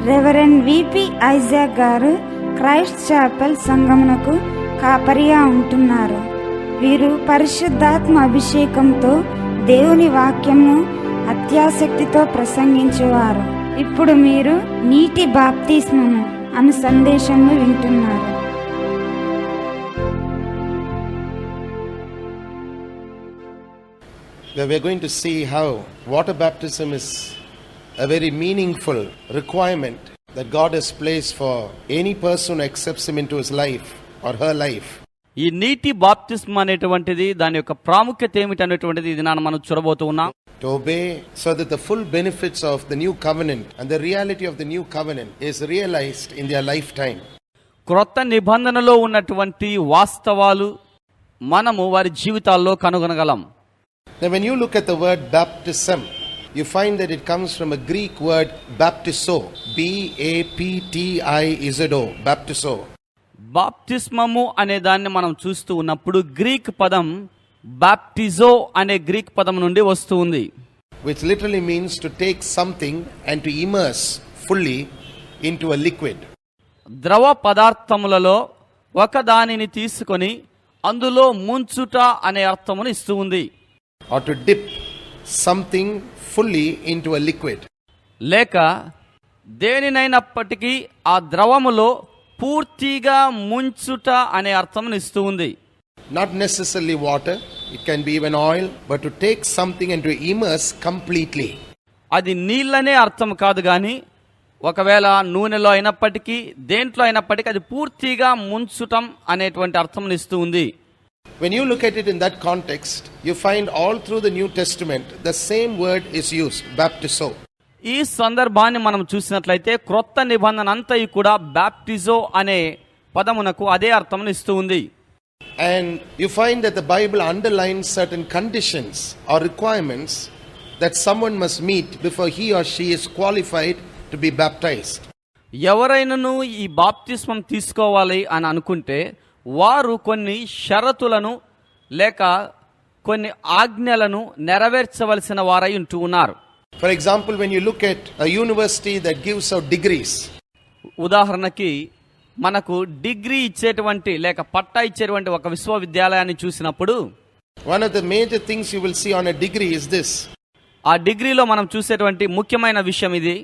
Reverend VP Isaac గారు Christ Chappell సంఘమునకు కాపరిగా ఉంటున్నారు. వీరు పరిశుద్ధాత్మ అభిషేకంతో దేవుని వాక్యంను అత్యాసక్తితో ప్రసంగించేవారు. ఇప్పుడు మీరు నీటి బాప్తిస్మము అను సందేశంను వింటున్నారు. We are going to see how water baptism is a very meaningful requirement that God has placed for any person who accepts him into his life or her life. ఈ నీటి బాప్తిస్మ అనేటువంటిది దాని యొక్క ప్రాముఖ్యత ఏమిటి అనేటువంటిది ఇది మనం చూడబోతూ ఉన్నాం. To obey so that the full benefits of the new covenant and the reality of the new covenant is realized in their lifetime. క్రొత్త నిబంధనలో ఉన్నటువంటి వాస్తవాలు మనము వారి జీవితాల్లో కనుగొనగలం. Now when you look at the word baptism, you find that it comes from a Greek word baptizo, B-A-P-T-I-Z-O, baptizo. బాప్తిస్మము అనే దాన్ని మనం చూస్తూ ఉన్నప్పుడు గ్రీక్ పదం బాప్టిజో అనే గ్రీక్ పదం నుండి వస్తూ ఉంది, which literally means to take something and to immerse fully into a liquid. ద్రవ పదార్థములలో ఒక దానిని తీసుకొని అందులో ముంచుట అనే అర్థమును ఇస్తూ ఉంది. Or to dip something fully into a liquid. లేక దేనినైనప్పటికీ ఆ ద్రవములో పూర్తిగా ముంచుట అనే అర్థమును ఇస్తూ ఉంది. Not necessarily water, it can be even oil, but to take something and to immerse completely. అది నీళ్ళనే అర్థం కాదు కానీ ఒకవేళ నూనెలో అయినప్పటికీ దేంట్లో అయినప్పటికీ అది పూర్తిగా ముంచుటం అనేటువంటి అర్థమును ఇస్తూ ఉంది. When you look at it in that context, you find all through the New Testament the same word is used, baptizo. ఈ సందర్భాన్ని మనం చూసినట్లయితే క్రొత్త నిబంధన అంతయు కూడా బాప్టిజో అనే పదమునకు అదే అర్థమును ఇస్తూ ఉంది. And you find that the Bible underlines certain conditions or requirements that someone must meet before he or she is qualified to be baptized. ఎవరైనాను ఈ బాప్తిస్మం తీసుకోవాలి అని అనుకుంటే వారు కొన్ని షరతులను లేక కొన్ని ఆజ్ఞలను నెరవేర్చవలసిన వారై ఉంటూ ఉన్నారు. For example, when you look at a university that gives out degrees, ఉదాహరణకి మనకు డిగ్రీ ఇచ్చేటువంటి లేక పట్టా ఇచ్చేటువంటి ఒక విశ్వవిద్యాలయాన్ని చూసినప్పుడు one of the major things you will see on a degree is this. ఆ డిగ్రీలో మనం చూసేటువంటి ముఖ్యమైన విషయం ఇది.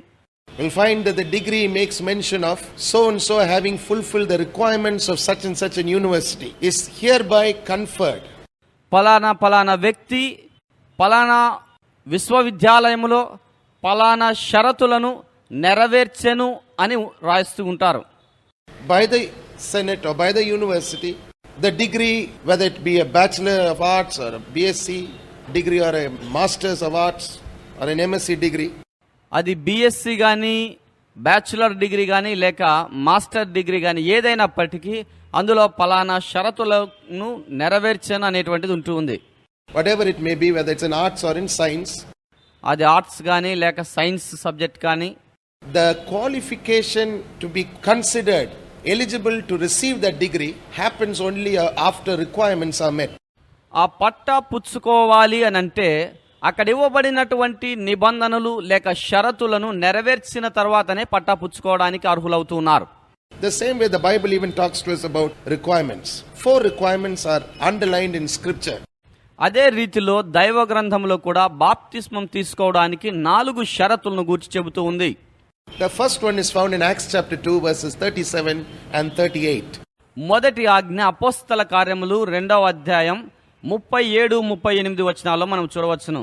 You'll find that the degree makes mention of so and so having fulfilled the requirements of such and such an university is hereby conferred. పలానా పలానా వ్యక్తి పలానా విశ్వవిద్యాలయంలో పలానా షరతులను నెరవేర్చెను అని రాస్తూ ఉంటారు. By the Senate or by the university, the degree, whether it be a Bachelor of Arts or a BSc degree or a Masters of Arts or an MSc degree, అది బిఎస్సి కానీ బ్యాచులర్ డిగ్రీ కానీ లేక master degree కానీ ఏదైనప్పటికీ అందులో పలానా షరతులను నెరవేర్చను అనేటువంటిది ఉంటూ ఉంది. whatever it may be, whether it's in arts or in science, అది ఆర్ట్స్ కానీ లేక సైన్స్ సబ్జెక్ట్ కానీ, the qualification to be considered eligible to receive that degree happens only after requirements are met. ఆ పట్టా పుచ్చుకోవాలి అని అంటే అక్కడ ఇవ్వబడినటువంటి నిబంధనలు లేక షరతులను నెరవేర్చిన తర్వాతనే పట్టా పుచ్చుకోవడానికి అర్హులవుతూ ఉన్నారు. The same way the Bible even talks to us about requirements. 4 requirements are underlined in scripture. అదే రీతిలో దైవ గ్రంథంలో కూడా బాప్తిస్మం తీసుకోవడానికి 4 షరతులను గూర్చి చెబుతూ ఉంది. The first one is found in Acts chapter 2 verses 37 and 38. మొదటి ఆజ్ఞ అపోస్తల కార్యములు 2వ అధ్యాయం 37-38 వచనాల్లో మనం చూడవచ్చును.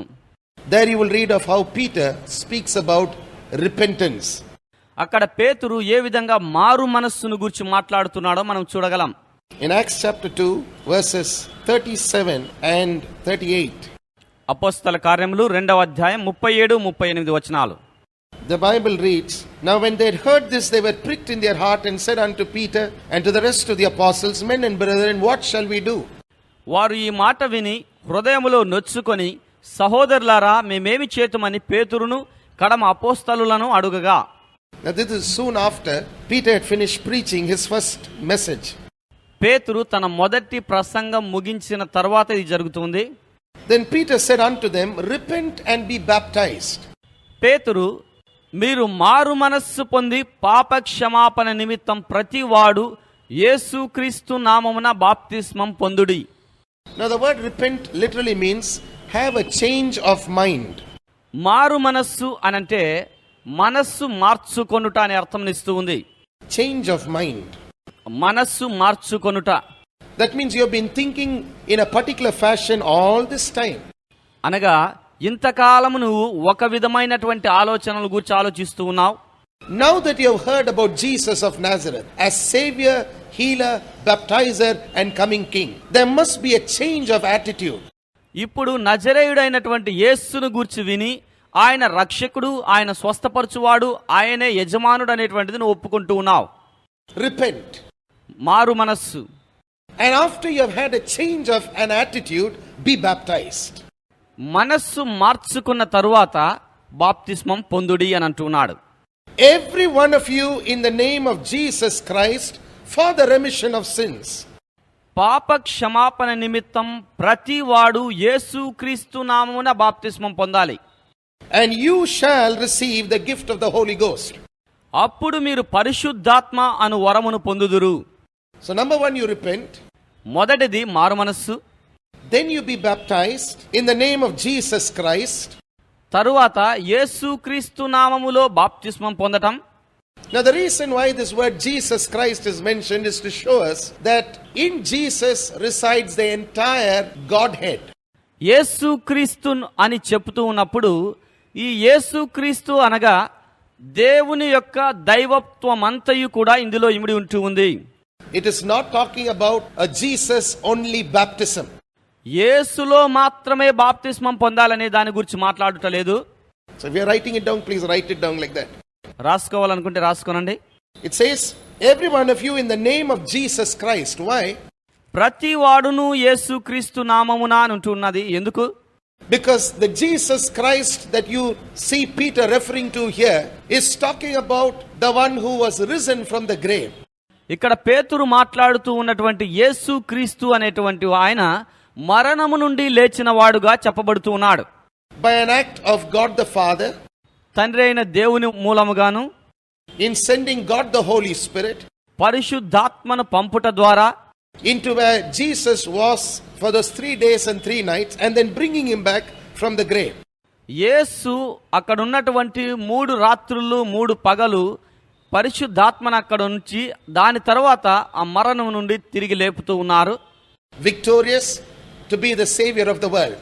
There you will read of how Peter speaks about repentance. అక్కడ పేతురు ఏ విధంగా మారు మనస్సును గురించి మాట్లాడుతున్నాడో మనం చూడగలం. In Acts chapter 2 verses 37 and 38. అపోస్తల కార్యములు 2వ అధ్యాయం 37-38 వచనాలు. The Bible reads, Now when they had heard this, they were pricked in their heart and said unto Peter and to the rest of the apostles, Men and brethren, what shall we do? వారు ఈ మాట విని హృదయములో నొచ్చుకొని సహోదరులారా మేమేమి చేతుమని పేతురును కడమ అపోస్తలులను అడుగగా. Now this is soon after Peter had finished preaching his first message. పేతురు తన మొదటి ప్రసంగం ముగించిన తర్వాత ఇది జరుగుతుంది. Then Peter said unto them, Repent and be baptized. పేతురు మీరు మారు మనస్సు పొంది పాప క్షమాపణ నిమిత్తం ప్రతివాడు యేసుక్రీస్తు నామమున బాప్తిస్మం పొందుడి. Now the word repent literally means have a change of mind. మారు మనస్సు అనంటే మనస్సు మార్చుకొనుట అనే అర్థం ఇస్తూ ఉంది. Change of mind. మనస్సు మార్చుకొనుట. That means you have been thinking in a particular fashion all this time. అనగా ఇంతకాలము నువ్వు ఒక విధమైనటువంటి ఆలోచనల గురించి ఆలోచిస్తూ ఉన్నావు. Now that you have heard about Jesus of Nazareth as Savior, Healer, Baptizer and coming King, there must be a change of attitude. ఇప్పుడు నజరేయుడైనటువంటి యేసును గూర్చి విని ఆయన రక్షకుడు, ఆయన స్వస్థపరచువాడు, ఆయనే యజమానుడు అనేటువంటిది నువ్వు ఒప్పుకుంటూ ఉన్నావు. Repent. మారు మనస్సు. And after you have had a change of an attitude, be baptized. మనస్సు మార్చుకున్న తరువాత బాప్తిస్మం పొందుడి అని అంటున్నాడు. Every one of you in the name of Jesus Christ for the remission of sins. పాప క్షమాపణ నిమిత్తం ప్రతివాడు యేసుక్రీస్తు నామమున బాప్తిస్మం పొందాలి. And you shall receive the gift of the Holy Ghost. అప్పుడు మీరు పరిశుద్ధాత్మ అను వరమును పొందుదురు. So number one, you repent. మొదటిది మారు మనస్సు. Then you be baptized in the name of Jesus Christ. తరువాత యేసుక్రీస్తు నామములో బాప్తిస్మం పొందటం. Now the reason why this word Jesus Christ is mentioned is to show us that in Jesus resides the entire Godhead. యేసుక్రీస్తు అని చెప్తూ ఉన్నప్పుడు ఈ యేసుక్రీస్తు అనగా దేవుని యొక్క దైవత్వమంతయు కూడా ఇందులో ఇమిడి ఉంటూ ఉంది. It is not talking about a Jesus only baptism. యేసులో మాత్రమే బాప్తిస్మం పొందాలనే దాని గురించి మాట్లాడుటలేదు. So if you are writing it down, please write it down like that. రాసుకోవాలనుకుంటే రాసుకోనండి. It says every one of you in the name of Jesus Christ. Why? ప్రతి వాడును యేసుక్రీస్తు నామమున అని ఉంటున్నది. ఎందుకు? Because the Jesus Christ that you see Peter referring to here is talking about the one who was risen from the grave. ఇక్కడ పేతురు మాట్లాడుతూ ఉన్నటువంటి యేసుక్రీస్తు అనేటువంటి ఆయన మరణము నుండి లేచిన వాడుగా చెప్పబడుతూ ఉన్నాడు. By an act of God the Father, తండ్రి అయిన దేవుని మూలముగాను, in sending God the Holy Spirit, పరిశుద్ధాత్మను పంపుట ద్వారా, into where Jesus was for those 3 days and 3 nights and then bringing him back from the grave. యేసు అక్కడ ఉన్నటువంటి 3 రాత్రులు 3 పగలు పరిశుద్ధాత్మను అక్కడ ఉంచి దాని తర్వాత ఆ మరణం నుండి తిరిగి లేపుతూ ఉన్నారు. Victorious to be the savior of the world.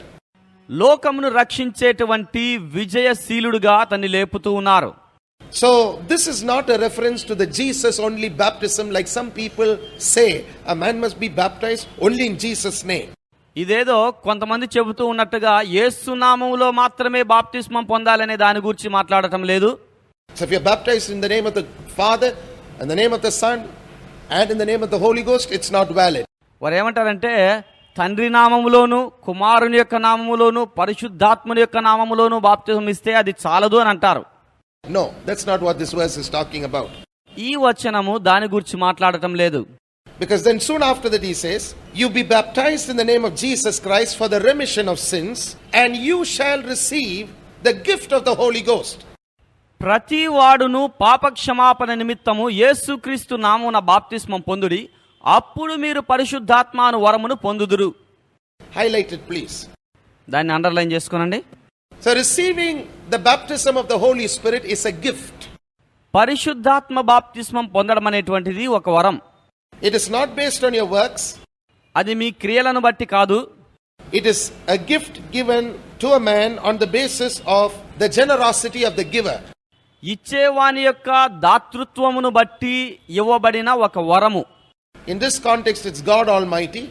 లోకమును రక్షించేటువంటి విజయశీలుడుగా అతన్ని లేపుతూ ఉన్నారు. So this is not a reference to the Jesus only baptism like some people say a man must be baptized only in Jesus name. ఇదేదో కొంతమంది చెబుతూ ఉన్నట్టుగా యేసు నామములో మాత్రమే బాప్తిస్మం పొందాలనే దాని గురించి మాట్లాడటం లేదు. So if you are baptized in the name of the Father and the name of the Son and in the name of the Holy Ghost, it's not valid. వారు ఏమంటారంటే తండ్రి నామములోను కుమారుని యొక్క నామములోను పరిశుద్ధాత్మని యొక్క నామములోను బాప్తిజం ఇస్తే అది చాలదు అని అంటారు. No, that's not what this verse is talking about. ఈ వచనము దాని గురించి మాట్లాడటం లేదు. Because then soon after that he says, you be baptized in the name of Jesus Christ for the remission of sins and you shall receive the gift of the Holy Ghost. ప్రతి వాడును పాప క్షమాపణ నిమిత్తము యేసుక్రీస్తు నామమున బాప్తిస్మం పొందుడి, అప్పుడు మీరు పరిశుద్ధాత్మను వరమును పొందుదురు. Highlight it please. దాన్ని అండర్లైన్ చేసుకోనండి. So receiving the baptism of the Holy Spirit is a gift. పరిశుద్ధాత్మ బాప్తిస్మం పొందడం అనేటువంటిది ఒక వరం. It is not based on your works. అది మీ క్రియలను బట్టి కాదు. It is a gift given to a man on the basis of the generosity of the giver. ఇచ్చేవాని యొక్క దాతృత్వమును బట్టి ఇవ్వబడిన ఒక వరము. In this context, it's God Almighty.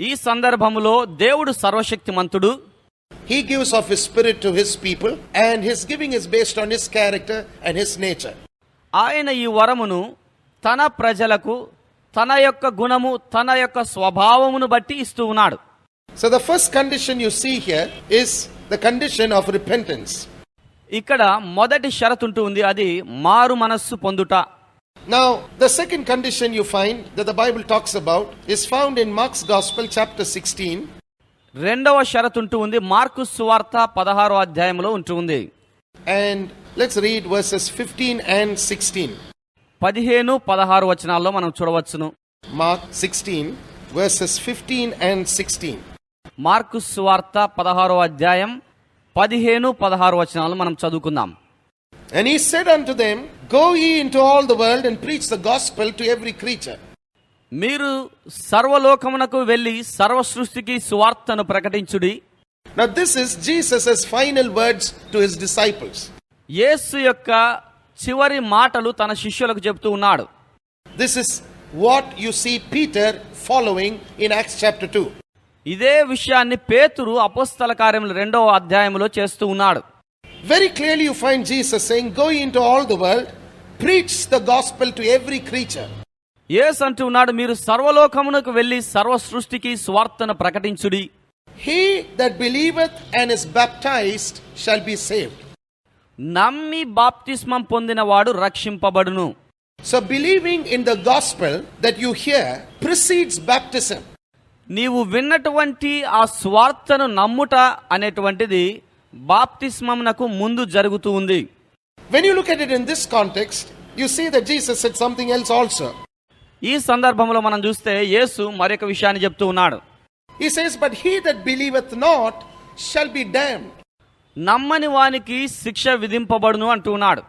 ఈ సందర్భములో దేవుడు సర్వశక్తిమంతుడు. He gives of His Spirit to His people and His giving is based on His character and His nature. ఆయన ఈ వరమును తన ప్రజలకు తన యొక్క గుణము తన యొక్క స్వభావమును బట్టి ఇస్తూ ఉన్నాడు. So the first condition you see here is the condition of repentance. ఇక్కడ మొదటి షరతు ఉంటుంది, అది మారు మనస్సు పొందుట. Now the second condition you find that the Bible talks about is found in Mark's Gospel chapter 16. రెండవ షరతు ఉంటుంది మార్కు సువార్త 16వ అధ్యాయంలో ఉంటుంది. And Let's read verses 15 and 16. 15-16 వచనాల్లో మనం చూడవచ్చును. Mark 16, verses 15 and 16. మార్కు సువార్త 16వ అధ్యాయం 15-16 వచనాలు మనం చదువుకుందాం. And he said unto them, Go ye into all the world and preach the gospel to every creature. మీరు సర్వలోకమునకు వెళ్లి సర్వ సృష్టికి సువార్తను ప్రకటించుడి. Now this is Jesus' final words to his disciples. యేసు యొక్క చివరి మాటలు తన శిష్యులకు చెప్తూ ఉన్నాడు. This is what you see Peter following in Acts chapter 2. ఇదే విషయాన్ని పేతురు అపోస్తల కార్యములు 2వ అధ్యాయంలో చేస్తూ ఉన్నాడు. Very clearly you find Jesus saying, Go ye into all the world, preach the gospel to every creature. యేసు అంటూ ఉన్నాడు, మీరు సర్వలోకమునకు వెళ్లి సర్వ సృష్టికి సువార్తను ప్రకటించుడి. He that believeth and is baptized shall be saved. నమ్మి బాప్తిస్మం పొందినవాడు రక్షింపబడును. So believing in the gospel that you hear precedes baptism. నీవు విన్నటువంటి ఆ సువార్తను నమ్ముట అనేటువంటిది బాప్తిస్మమునకు ముందు జరుగుతూ ఉంది. When you look at it in this context, you see that Jesus said something else also. ఈ సందర్భంలో మనం చూస్తే యేసు మరొక విషయాన్ని చెప్తూ ఉన్నాడు. He says, But he that believeth not shall be damned. నమ్మని వానికి శిక్ష విధింపబడును అంటూ ఉన్నాడు.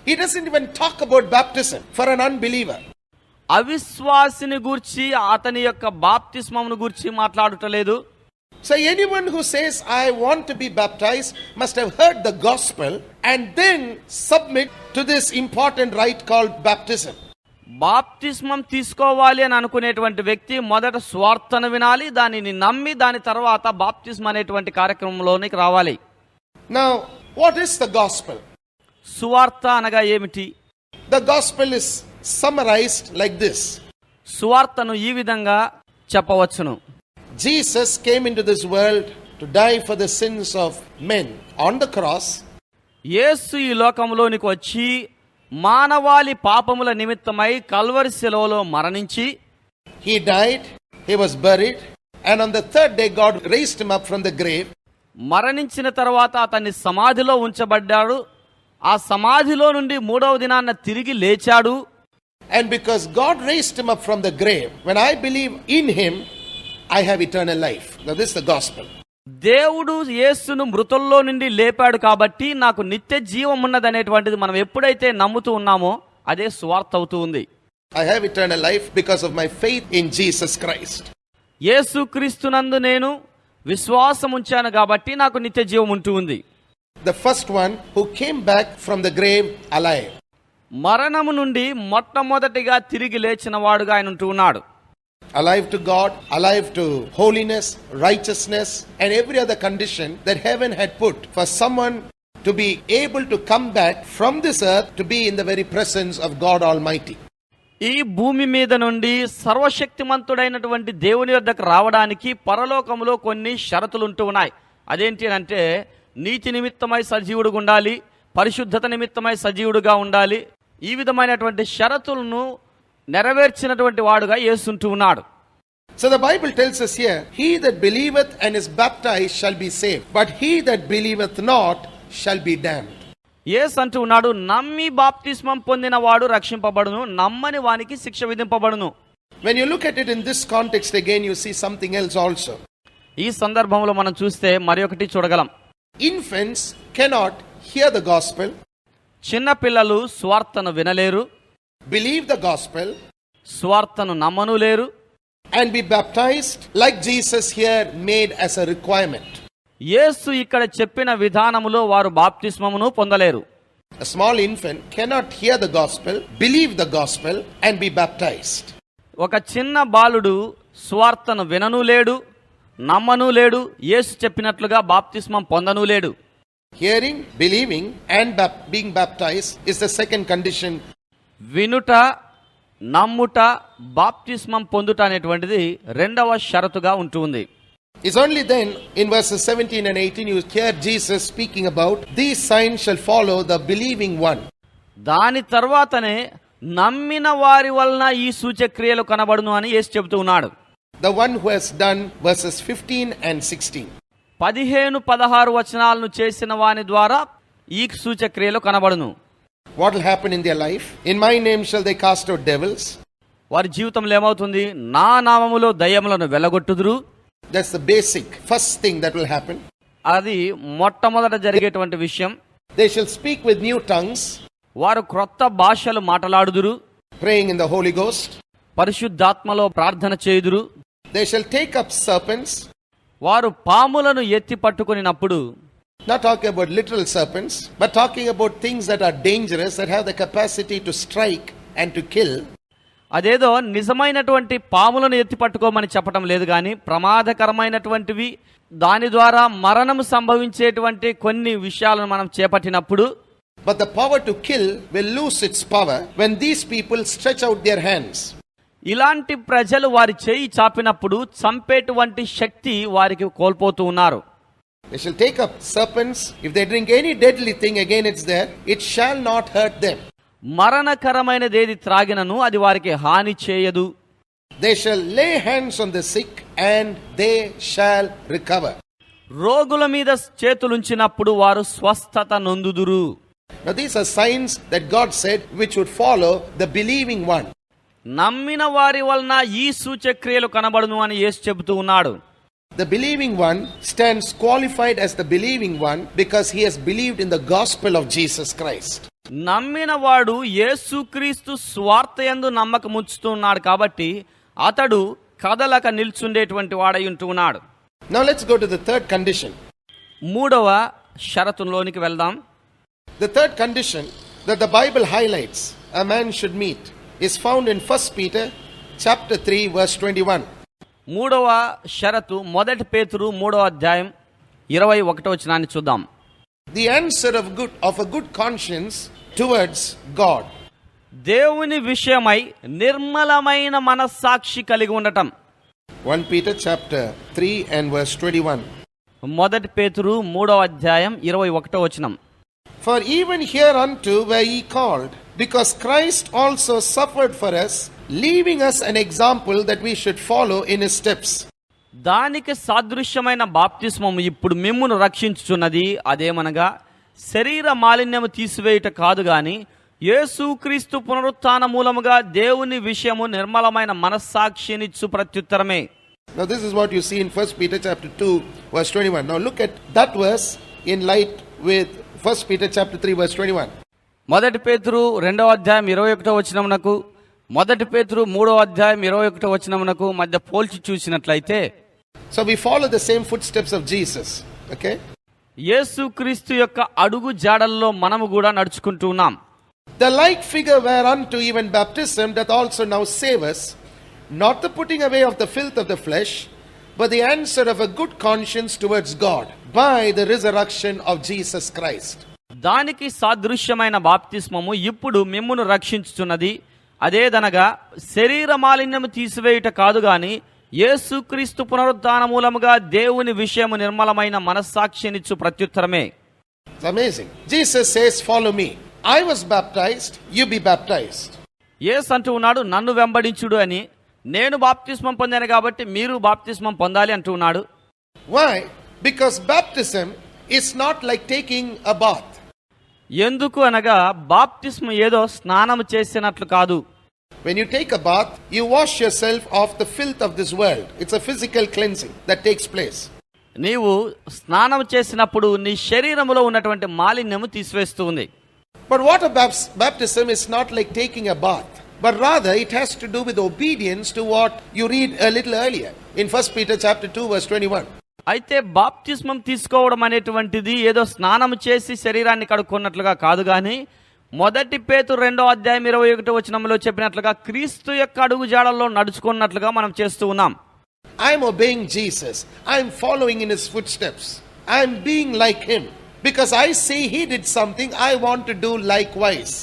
He doesn't even talk about baptism for an unbeliever. అవిశ్వాసిని గూర్చి అతని యొక్క బాప్తిస్మమును గూర్చి మాట్లాడుటలేదు. So anyone who says, I want to be baptized, must have heard the gospel and then submit to this important rite called baptism. బాప్తిస్మం తీసుకోవాలి అని అనుకునేటువంటి వ్యక్తి మొదట స్వార్థను వినాలి, దానిని నమ్మి దాని తర్వాత బాప్తిస్మం అనేటువంటి కార్యక్రమంలోనికి రావాలి. Now, what is the gospel? సువార్త అనగా ఏమిటి? The gospel is summarized like this. సువార్తను ఈ విధంగా చెప్పవచ్చును. Jesus came into this world to die for the sins of men on the cross. యేసు ఈ లోకంలోనికి వచ్చి మానవాళి పాపముల నిమిత్తమై కల్వరి శిలువలో మరణించి, He died, he was buried, and on the third day God raised him up from the grave. మరణించిన తర్వాత అతన్ని సమాధిలో ఉంచబడ్డాడు. ఆ సమాధిలో నుండి 3వ దినాన తిరిగి లేచాడు. And because God raised him up from the grave, when I believe in him, I have eternal life. Now this is the gospel. దేవుడు యేసును మృతుల్లో నుండి లేపాడు కాబట్టి నాకు నిత్య జీవం ఉన్నది అనేటువంటిది మనం ఎప్పుడైతే నమ్ముతూ ఉన్నామో అదే సువార్త అవుతూ ఉంది. I have eternal life because of my faith in Jesus Christ. యేసు క్రీస్తునందు నేను విశ్వాసం ఉంచాను కాబట్టి నాకు నిత్య జీవం ఉంటూ ఉంది. The first one who came back from the grave alive. మరణము నుండి మొట్టమొదటిగా తిరిగి లేచిన వాడుగా ఆయన ఉంటూ ఉన్నాడు. Alive to God, alive to holiness, righteousness, and every other condition that heaven had put for someone to be able to come back from this earth to be in the very presence of God Almighty. ఈ భూమి మీద నుండి సర్వశక్తిమంతుడైనటువంటి దేవుని వద్దకు రావడానికి పరలోకములో కొన్ని షరతులు ఉంటూ ఉన్నాయి. అదేంటి అంటే నీతి నిమిత్తమై సజీవుడుగా ఉండాలి, పరిశుద్ధత నిమిత్తమై సజీవుడుగా ఉండాలి. ఈ విధమైనటువంటి షరతులను నెరవేర్చినటువంటి వాడుగా యేసుంటూ ఉన్నాడు. So the Bible tells us here, he that believeth and is baptized shall be saved, but he that believeth not shall be damned. యేసు అంటూ ఉన్నాడు, నమ్మి బాప్తిస్మం పొందిన వాడు రక్షింపబడును, నమ్మని వానికి శిక్ష విధింపబడును. When you look at it in this context again, you see something else also. ఈ సందర్భంలో మనం చూస్తే మరొకటి చూడగలం. Infants cannot hear the gospel, చిన్న పిల్లలు స్వార్థను వినలేరు, believe the gospel, స్వార్థను నమ్మను లేరు, and be baptized like Jesus here made as a requirement. యేసు ఇక్కడ చెప్పిన విధానములో వారు బాప్తిస్మమును పొందలేరు. A small infant cannot hear the gospel, believe the gospel, and be baptized. ఒక చిన్న బాలుడు స్వార్థను వినను లేడు, నమ్మను లేడు, యేసు చెప్పినట్లుగా బాప్తిస్మం పొందను లేడు. Hearing, believing, and being baptized is the second condition. వినుట, నమ్ముట, బాప్తిస్మం పొందుట అనేటువంటిది రెండవ షరతుగా ఉంటుంది. It's only then in verses 17 and 18 you hear Jesus speaking about these signs shall follow the believing one. దాని తర్వాతనే నమ్మిన వారి వలన ఈ సూచక్రియలు కనబడును అని యేసు చెబుతూ ఉన్నాడు. The one who has done verses 15 and 16. 15-16 వచనాలను చేసిన వాని ద్వారా ఈ సూచక్రియలు కనబడును. What will happen in their life? In my name shall they cast out devils. వారి జీవితంలో ఏమవుతుంది? నా నామములో దయ్యములను వెలగొట్టుదురు. That's the basic first thing that will happen. అది మొట్టమొదట జరిగేటువంటి విషయం. They shall speak with new tongues, వారు క్రొత్త భాషలు మాట్లాడుదురు. praying in the Holy Ghost. పరిశుద్ధాత్మలో ప్రార్థన చేయుదురు. They shall take up serpents. వారు పాములను ఎత్తి పట్టుకొనినప్పుడు, Not talking about literal serpents, but talking about things that are dangerous, that have the capacity to strike and to kill. అదేదో నిజమైనటువంటి పాములను ఎత్తి పట్టుకోమని చెప్పడం లేదు, కానీ ప్రమాదకరమైనటువంటివి, దాని ద్వారా మరణం సంభవించేటువంటి కొన్ని విషయాలను మనం చేపట్టినప్పుడు, But the power to kill will lose its power when these people stretch out their hands. ఇలాంటి ప్రజలు వారి చేయి చాపినప్పుడు చంపేటువంటి శక్తి వారికి కోల్పోతూ ఉన్నారు. They shall take up serpents. If they drink any deadly thing, again it's there, it shall not hurt them. మరణకరమైనదేది త్రాగినను అది వారికి హాని చేయదు. They shall lay hands on the sick and they shall recover. రోగుల మీద చేతులుంచినప్పుడు వారు స్వస్థత నొందుదురు. Now these are signs that God said which would follow the believing one. నమ్మిన వారి వలన ఈ సూచక్రియలు కనబడును అని యేసు చెబుతూ ఉన్నాడు. The believing one stands qualified as the believing one because he has believed in the gospel of Jesus Christ. నమ్మిన వాడు యేసుక్రీస్తు స్వార్థయందు నమ్మకం ఉంచుతున్నాడు కాబట్టి అతడు కదలక నిల్చుండేటువంటి వాడై ఉంటున్నాడు. Now let's go to the third condition. మూడవ షరతులోనికి వెళ్దాం. The third condition that the Bible highlights a man should meet is found in 1 Peter chapter 3 verse 21. మూడవ షరతు మొదటి పేతురు 3వ అధ్యాయం 21వ వచనాన్ని చూద్దాం. The answer of a good conscience towards God. దేవుని విషయమై నిర్మలమైన మనస్సాక్షి కలిగి ఉండటం. 1 Peter chapter 3 and verse 21. మొదటి పేతురు 3వ అధ్యాయం 21వ వచనం. For even hereunto were ye called, because Christ also suffered for us, leaving us an example that we should follow in his steps. దానికి సాదృశ్యమైన బాప్తిస్మము ఇప్పుడు మిమ్మును రక్షించుచున్నది. అదేమనగా శరీర మాలిన్యము తీసివేయుట కాదు గాని యేసుక్రీస్తు పునరుత్థాన మూలముగా దేవుని విషయము నిర్మలమైన మనస్సాక్షినిచ్చు ప్రత్యుత్తరమే. Now this is what you see in 1 Peter chapter 2 verse 21. Now look at that verse in light with 1 Peter chapter 3 verse 21. మొదటి పేతురు 2వ అధ్యాయం 21వ వచనమునకు మొదటి పేతురు 3వ అధ్యాయం 21వ వచనమునకు మధ్య పోల్చి చూసినట్లయితే, so we follow the same footsteps of Jesus. Okay? యేసుక్రీస్తు యొక్క అడుగు జాడల్లో మనము కూడా నడుచుకుంటూ ఉన్నాం. The like figure whereunto even baptism doth also now save us, not the putting away of the filth of the flesh, but the answer of a good conscience towards God by the resurrection of Jesus Christ. దానికి సాదృశ్యమైన బాప్తిస్మము ఇప్పుడు మిమ్మును రక్షించుచున్నది. అదేదనగా శరీర మాలిన్యము తీసివేయుట కాదు గాని యేసుక్రీస్తు పునరుత్థాన మూలముగా దేవుని విషయము నిర్మలమైన మనస్సాక్షినిచ్చు ప్రత్యుత్తరమే. It's amazing. Jesus says, follow me. I was baptized, you be baptized. యేసు అంటూ ఉన్నాడు, నన్ను వెంబడించుడు అని. నేను బాప్తిస్మం పొందాను కాబట్టి మీరు బాప్తిస్మం పొందాలి అంటూ ఉన్నాడు. Why? Because baptism is not like taking a bath. ఎందుకు అనగా బాప్తిస్మం ఏదో స్నానం చేసినట్లు కాదు. When you take a bath, you wash yourself of the filth of this world. It's a physical cleansing that takes place. నీవు స్నానం చేసినప్పుడు నీ శరీరములో ఉన్నటువంటి మాలిన్యము తీసివేస్తూ ఉంది. But water baptism is not like taking a bath, but rather it has to do with obedience to what you read a little earlier in 1 Peter chapter 2 verse 21. అయితే బాప్తిస్మం తీసుకోవడం అనేటువంటిది ఏదో స్నానం చేసి శరీరాన్ని కడుక్కున్నట్లుగా కాదు గాని మొదటి పేతురు 2వ అధ్యాయం 21వ వచనంలో చెప్పినట్లుగా క్రీస్తు యొక్క అడుగు జాడల్లో నడుచుకున్నట్లుగా మనం చేస్తూ ఉన్నాం. I am obeying Jesus. I am following in his footsteps. I am being like him because I see he did something, I want to do likewise.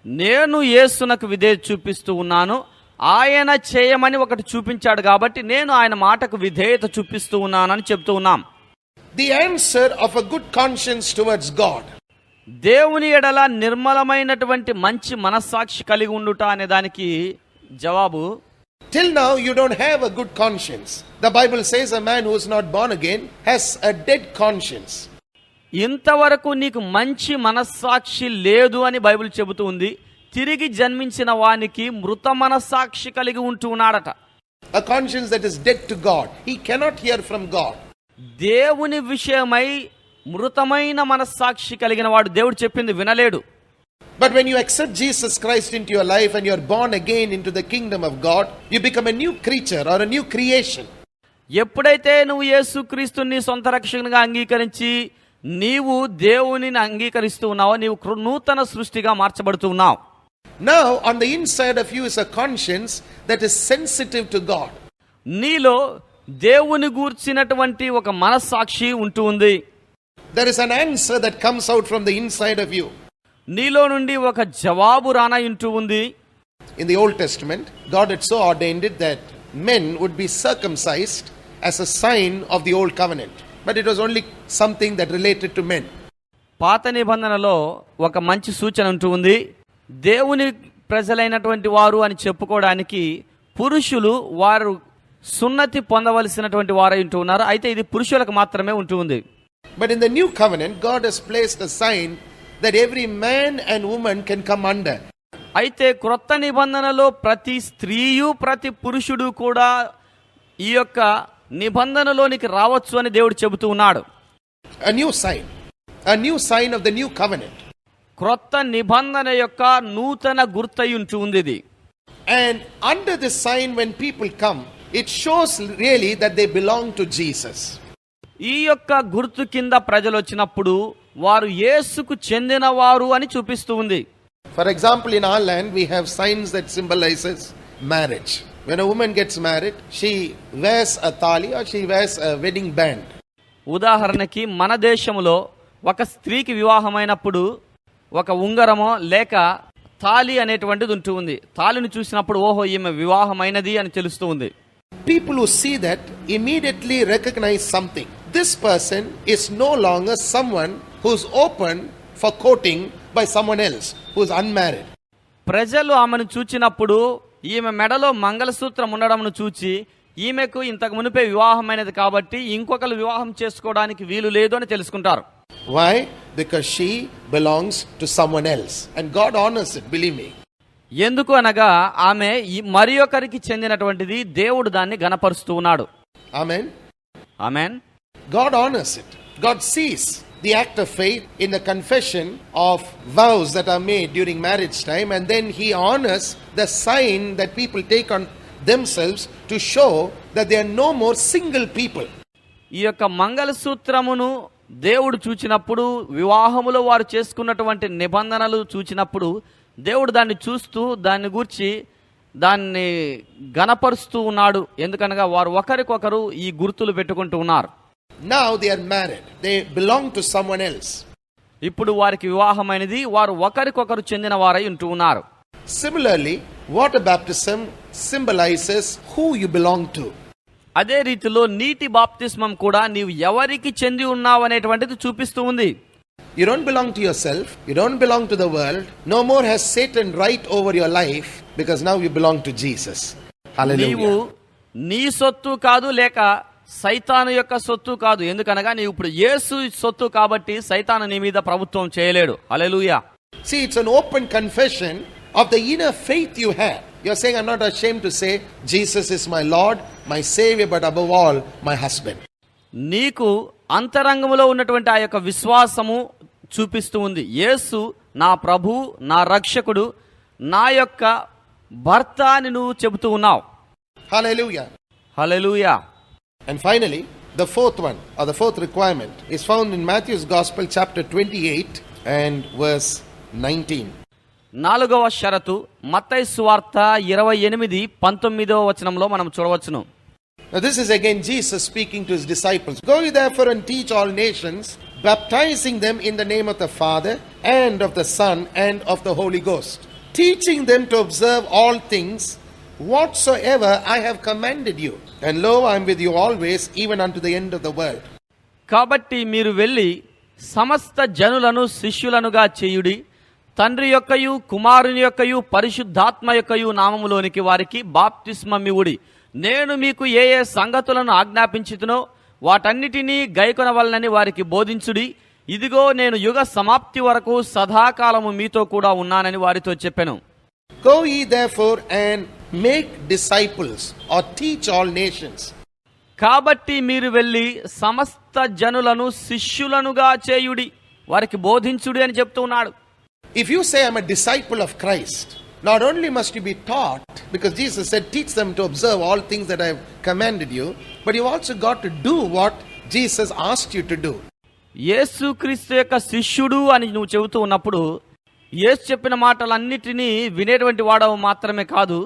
నేను యేసునకు విధేయత చూపిస్తూ ఉన్నాను. ఆయన చేయమని ఒకటి చూపించాడు కాబట్టి నేను ఆయన మాటకు విధేయత చూపిస్తూ ఉన్నానని చెప్తూ ఉన్నాం. The answer of a good conscience towards God. దేవుని ఎడల నిర్మలమైనటువంటి మంచి మనస్సాక్షి కలిగి ఉండుట అనే దానికి జవాబు, Till now you don't have a good conscience. The Bible says a man who is not born again has a dead conscience. ఇంతవరకు నీకు మంచి మనస్సాక్షి లేదు అని బైబిల్ చెబుతూ ఉంది. తిరిగి జన్మించిన వానికి మృత మనస్సాక్షి కలిగి ఉంటూ ఉన్నాడట. A conscience that is dead to God. He cannot hear from God. దేవుని విషయమై మృతమైన మనస్సాక్షి కలిగిన వాడు దేవుడు చెప్పింది వినలేడు. But when you accept Jesus Christ into your life and you are born again into the kingdom of God, you become a new creature or a new creation. ఎప్పుడైతే నువ్వు యేసుక్రీస్తుని సొంత రక్షకునిగా అంగీకరించి నీవు దేవునిని అంగీకరిస్తూ ఉన్నావో నీవు నూతన సృష్టిగా మార్చబడుతూ ఉన్నావు. Now on the inside of you is a conscience that is sensitive to God. నీలో దేవుని గూర్చినటువంటి ఒక మనస్సాక్షి ఉంటూ ఉంది. There is an answer that comes out from the inside of you. నీలో నుండి ఒక జవాబు రానయుంటూ ఉంది. In the Old Testament, God had so ordained it that men would be circumcised as a sign of the old covenant. But it was only something that related to men. పాత నిబంధనలో ఒక మంచి సూచన ఉంటూ ఉంది. దేవుని ప్రజలైనటువంటి వారు అని చెప్పుకోవడానికి పురుషులు వారు సున్నతి పొందవలసినటువంటి వారై ఉంటూ ఉన్నారు. అయితే ఇది పురుషులకు మాత్రమే ఉంటూ ఉంది. But in the new covenant, God has placed a sign that every man and woman can come under. అయితే క్రొత్త నిబంధనలో ప్రతి స్త్రీయు ప్రతి పురుషుడు కూడా ఈ యొక్క నిబంధనలోనికి రావచ్చు అని దేవుడు చెబుతూ ఉన్నాడు. A new sign of the new covenant. క్రొత్త నిబంధన యొక్క నూతన గుర్తై ఉంటూ ఉంది ఇది. And under this sign, when people come, it shows really that they belong to Jesus. ఈ యొక్క గుర్తు కింద ప్రజలు వచ్చినప్పుడు వారు యేసుకు చెందిన వారు అని చూపిస్తూ ఉంది. For example, in our land, we have signs that symbolizes marriage. When a woman gets married, she wears a thali or she wears a wedding band. ఉదాహరణకి మన దేశంలో ఒక స్త్రీకి వివాహమైనప్పుడు ఒక ఉంగరమో లేక తాళి అనేటువంటిది ఉంటూ ఉంది. తాళిని చూసినప్పుడు ఓహో ఈమె వివాహమైనది అని తెలుస్తూ ఉంది. People who see that immediately recognize something. This person is no longer someone who's open for courting by someone else who is unmarried. ప్రజలు ఆమెను చూచినప్పుడు ఈమె మెడలో మంగళసూత్రం ఉండడంను చూచి ఈమెకు ఇంతకు మునిపే వివాహమైనది కాబట్టి ఇంకొకరు వివాహం చేసుకోవడానికి వీలు లేదు అని తెలుసుకుంటారు. Why? Because she belongs to someone else and God honors it, believe me. ఎందుకు అనగా ఆమె మరి ఒకరికి చెందినటువంటిది, దేవుడు దాన్ని గణపరుస్తూ ఉన్నాడు. Amen. Amen. God honors it. God sees the act of faith in the confession of vows that are made during marriage time, and then he honors the sign that people take on themselves to show that they are no more single people. ఈ యొక్క మంగళసూత్రమును దేవుడు చూచినప్పుడు, వివాహములో వారు చేసుకున్నటువంటి నిబంధనలు చూచినప్పుడు దేవుడు దాన్ని చూస్తూ దాన్ని గూర్చి దాన్ని గణపరుస్తూ ఉన్నాడు. ఎందుకనగా వారు ఒకరికొకరు ఈ గుర్తులు పెట్టుకుంటూ ఉన్నారు. Now they are married. They belong to someone else. ఇప్పుడు వారికి వివాహమైనది, వారు ఒకరికొకరు చెందిన వారై ఉంటూ ఉన్నారు. Similarly, water baptism symbolizes who you belong to. అదే రీతిలో నీటి బాప్తిస్మం కూడా నీవు ఎవరికి చెంది ఉన్నావు అనేటువంటిది చూపిస్తూ ఉంది. You don't belong to yourself. You don't belong to the world. No more has Satan right over your life because now you belong to Jesus. Hallelujah. నీవు నీ సొత్తు కాదు, లేక సైతాను యొక్క సొత్తు కాదు. ఎందుకనగా నీవు ఇప్పుడు యేసు సొత్తు కాబట్టి సైతాను నీ మీద ప్రభుత్వం చేయలేడు. హల్లెలూయా. See, it's an open confession of the inner faith you have. You're saying, I'm not ashamed to say, Jesus is my Lord, my Savior, but above all, my husband. నీకు అంతరంగంలో ఉన్నటువంటి ఆ యొక్క విశ్వాసము చూపిస్తూ ఉంది. యేసు నా ప్రభు, నా రక్షకుడు, నా యొక్క భర్త అని నువ్వు చెబుతూ ఉన్నావు. Hallelujah. Hallelujah. And finally, the fourth one, or the fourth requirement, is found in Matthew's Gospel, chapter 28 and verse 19. నాలుగవ షరతు మత్తయి సువార్త 28:19 వచనంలో మనం చూడవచ్చును. Now this is again Jesus speaking to his disciples. Go ye therefore and teach all nations, baptizing them in the name of the Father and of the Son and of the Holy Ghost, teaching them to observe all things whatsoever I have commanded you. And lo, I am with you always, even unto the end of the world. కాబట్టి మీరు వెళ్ళి సమస్త జనులను శిష్యులనుగా చేయుడి, తండ్రి యొక్కయు కుమారుని యొక్కయు పరిశుద్ధాత్మ యొక్కయు నామములోనికి వారికి బాప్తిస్మమివుడి. నేను మీకు ఏ ఏ సంగతులను ఆజ్ఞాపించుతునో వాటన్నిటినీ గైకొనవలనని వారికి బోధించుడి. ఇదిగో నేను యుగ సమాప్తి వరకు సదాకాలము మీతో కూడా ఉన్నానని వారితో చెప్పెను. Go ye therefore and make disciples or teach all nations. కాబట్టి మీరు వెళ్ళి సమస్త జనులను శిష్యులనుగా చేయుడి, వారికి బోధించుడి అని చెప్తూ ఉన్నాడు. If you say I'm a disciple of Christ, not only must you be taught, because Jesus said teach them to observe all things that I have commanded you, but you also got to do what Jesus asked you to do. యేసుక్రీస్తు యొక్క శిష్యుడు అని నువ్వు చెబుతూ ఉన్నప్పుడు యేసు చెప్పిన మాటలన్నిటినీ వినేటువంటి వాడవు మాత్రమే కాదు,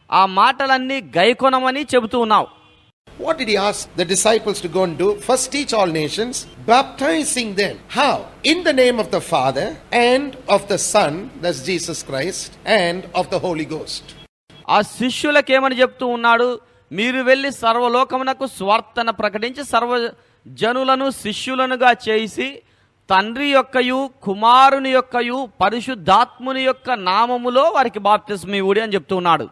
ఆ మాటలన్నీ గైకొనమని చెబుతూ ఉన్నావు. What did he ask the disciples to go and do? First, teach all nations, baptizing them. How? In the name of the Father and of the Son, that's Jesus Christ, and of the Holy Ghost. ఆ శిష్యులకేమని చెప్తూ ఉన్నాడు? మీరు వెళ్ళి సర్వలోకమునకు స్వార్థన ప్రకటించి సర్వ జనులను శిష్యులనుగా చేసి తండ్రి యొక్కయు కుమారుని యొక్కయు పరిశుద్ధాత్ముని యొక్క నామములో వారికి బాప్తిస్మం ఇవ్వుడి అని చెప్తూ ఉన్నాడు.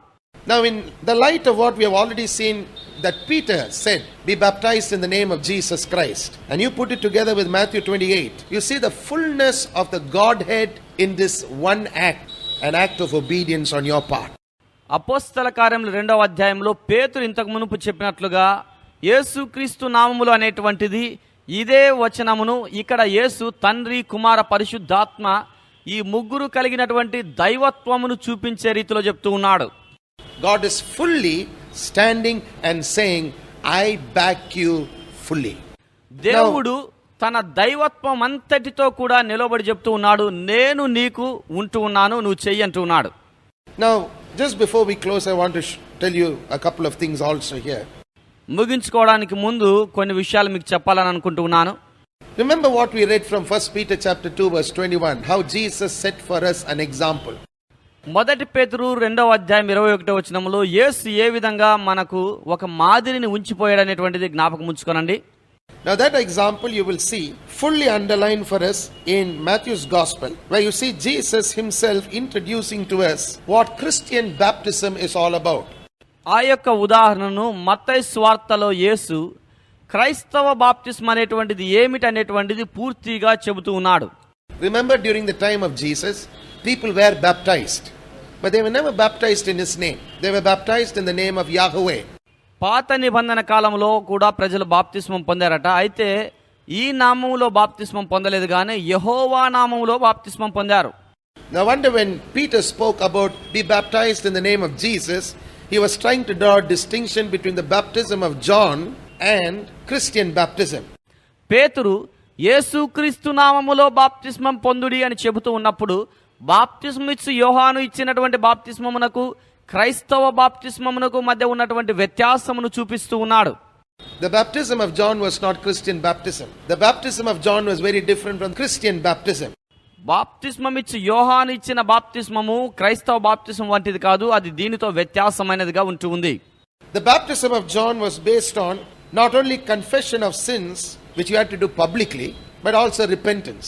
Now, in the light of what we have already seen, that Peter said, be baptized in the name of Jesus Christ, and you put it together with Matthew 28, you see the fullness of the Godhead in this one act, an act of obedience on your part. అపోస్తల కార్యములు 2వ అధ్యాయంలో పేతురు ఇంతకు మునుపు చెప్పినట్లుగా యేసుక్రీస్తు నామములు అనేటువంటిది ఇదే వచనమును ఇక్కడ యేసు తండ్రి కుమార పరిశుద్ధాత్మ ఈ ముగ్గురు కలిగినటువంటి దైవత్వమును చూపించే రీతిలో చెప్తూ ఉన్నాడు. God is fully standing and saying, I back you fully. దేవుడు తన దైవత్వం అంతటితో కూడా నిలబడి చెప్తూ ఉన్నాడు, నేను నీకు ఉంటూ ఉన్నాను, నువ్వు చెయ్యి అంటూ ఉన్నాడు. Now, just before we close, I want to tell you a couple of things also here. ముగించుకోవడానికి ముందు కొన్ని విషయాలు మీకు చెప్పాలని అనుకుంటూ ఉన్నాను. Remember what we read from 1 Peter chapter 2 verse 21, how Jesus set for us an example. మొదటి పేతురు 2వ అధ్యాయం 21వ వచనంలో యేసు ఏ విధంగా మనకు ఒక మాదిరిని ఉంచిపోయాడు అనేటువంటిది జ్ఞాపకం ఉంచుకోనండి. Now that example you will see fully underlined for us in Matthew's gospel, where you see Jesus himself introducing to us what Christian baptism is all about. ఆ యొక్క ఉదాహరణను మత్తయి సువార్తలో యేసు క్రైస్తవ బాప్తిస్మం అనేటువంటిది ఏమిటనేటువంటిది పూర్తిగా చెబుతూ ఉన్నాడు. Remember, during the time of Jesus, people were baptized, but they were never baptized in his name. They were baptized in the name of Yahweh. పాత నిబంధన కాలంలో కూడా ప్రజలు బాప్తిస్మం పొందారట. అయితే ఈ నామములో బాప్తిస్మం పొందలేదు కానీ యెహోవా నామములో బాప్తిస్మం పొందారు. Now wonder when Peter spoke about be baptized in the name of Jesus, he was trying to draw a distinction between the baptism of John and Christian baptism. పేతురు యేసుక్రీస్తు నామములో బాప్తిస్మం పొందుడి అని చెబుతూ ఉన్నప్పుడు బాప్తిస్మం ఇచ్చు యోహాను ఇచ్చినటువంటి బాప్తిస్మమునకు క్రైస్తవ బాప్తిస్మమునకు మధ్య ఉన్నటువంటి వ్యత్యాసమును చూపిస్తూ ఉన్నాడు. The baptism of John was not Christian baptism. The baptism of John was very different from Christian baptism. బాప్తిస్మం ఇచ్చి యోహాను ఇచ్చిన బాప్తిస్మము క్రైస్తవ బాప్తిస్మం వంటిది కాదు, అది దీనితో వ్యత్యాసమైనదిగా ఉంటూ ఉంది. The baptism of John was based on not only confession of sins, which you had to do publicly, but also repentance.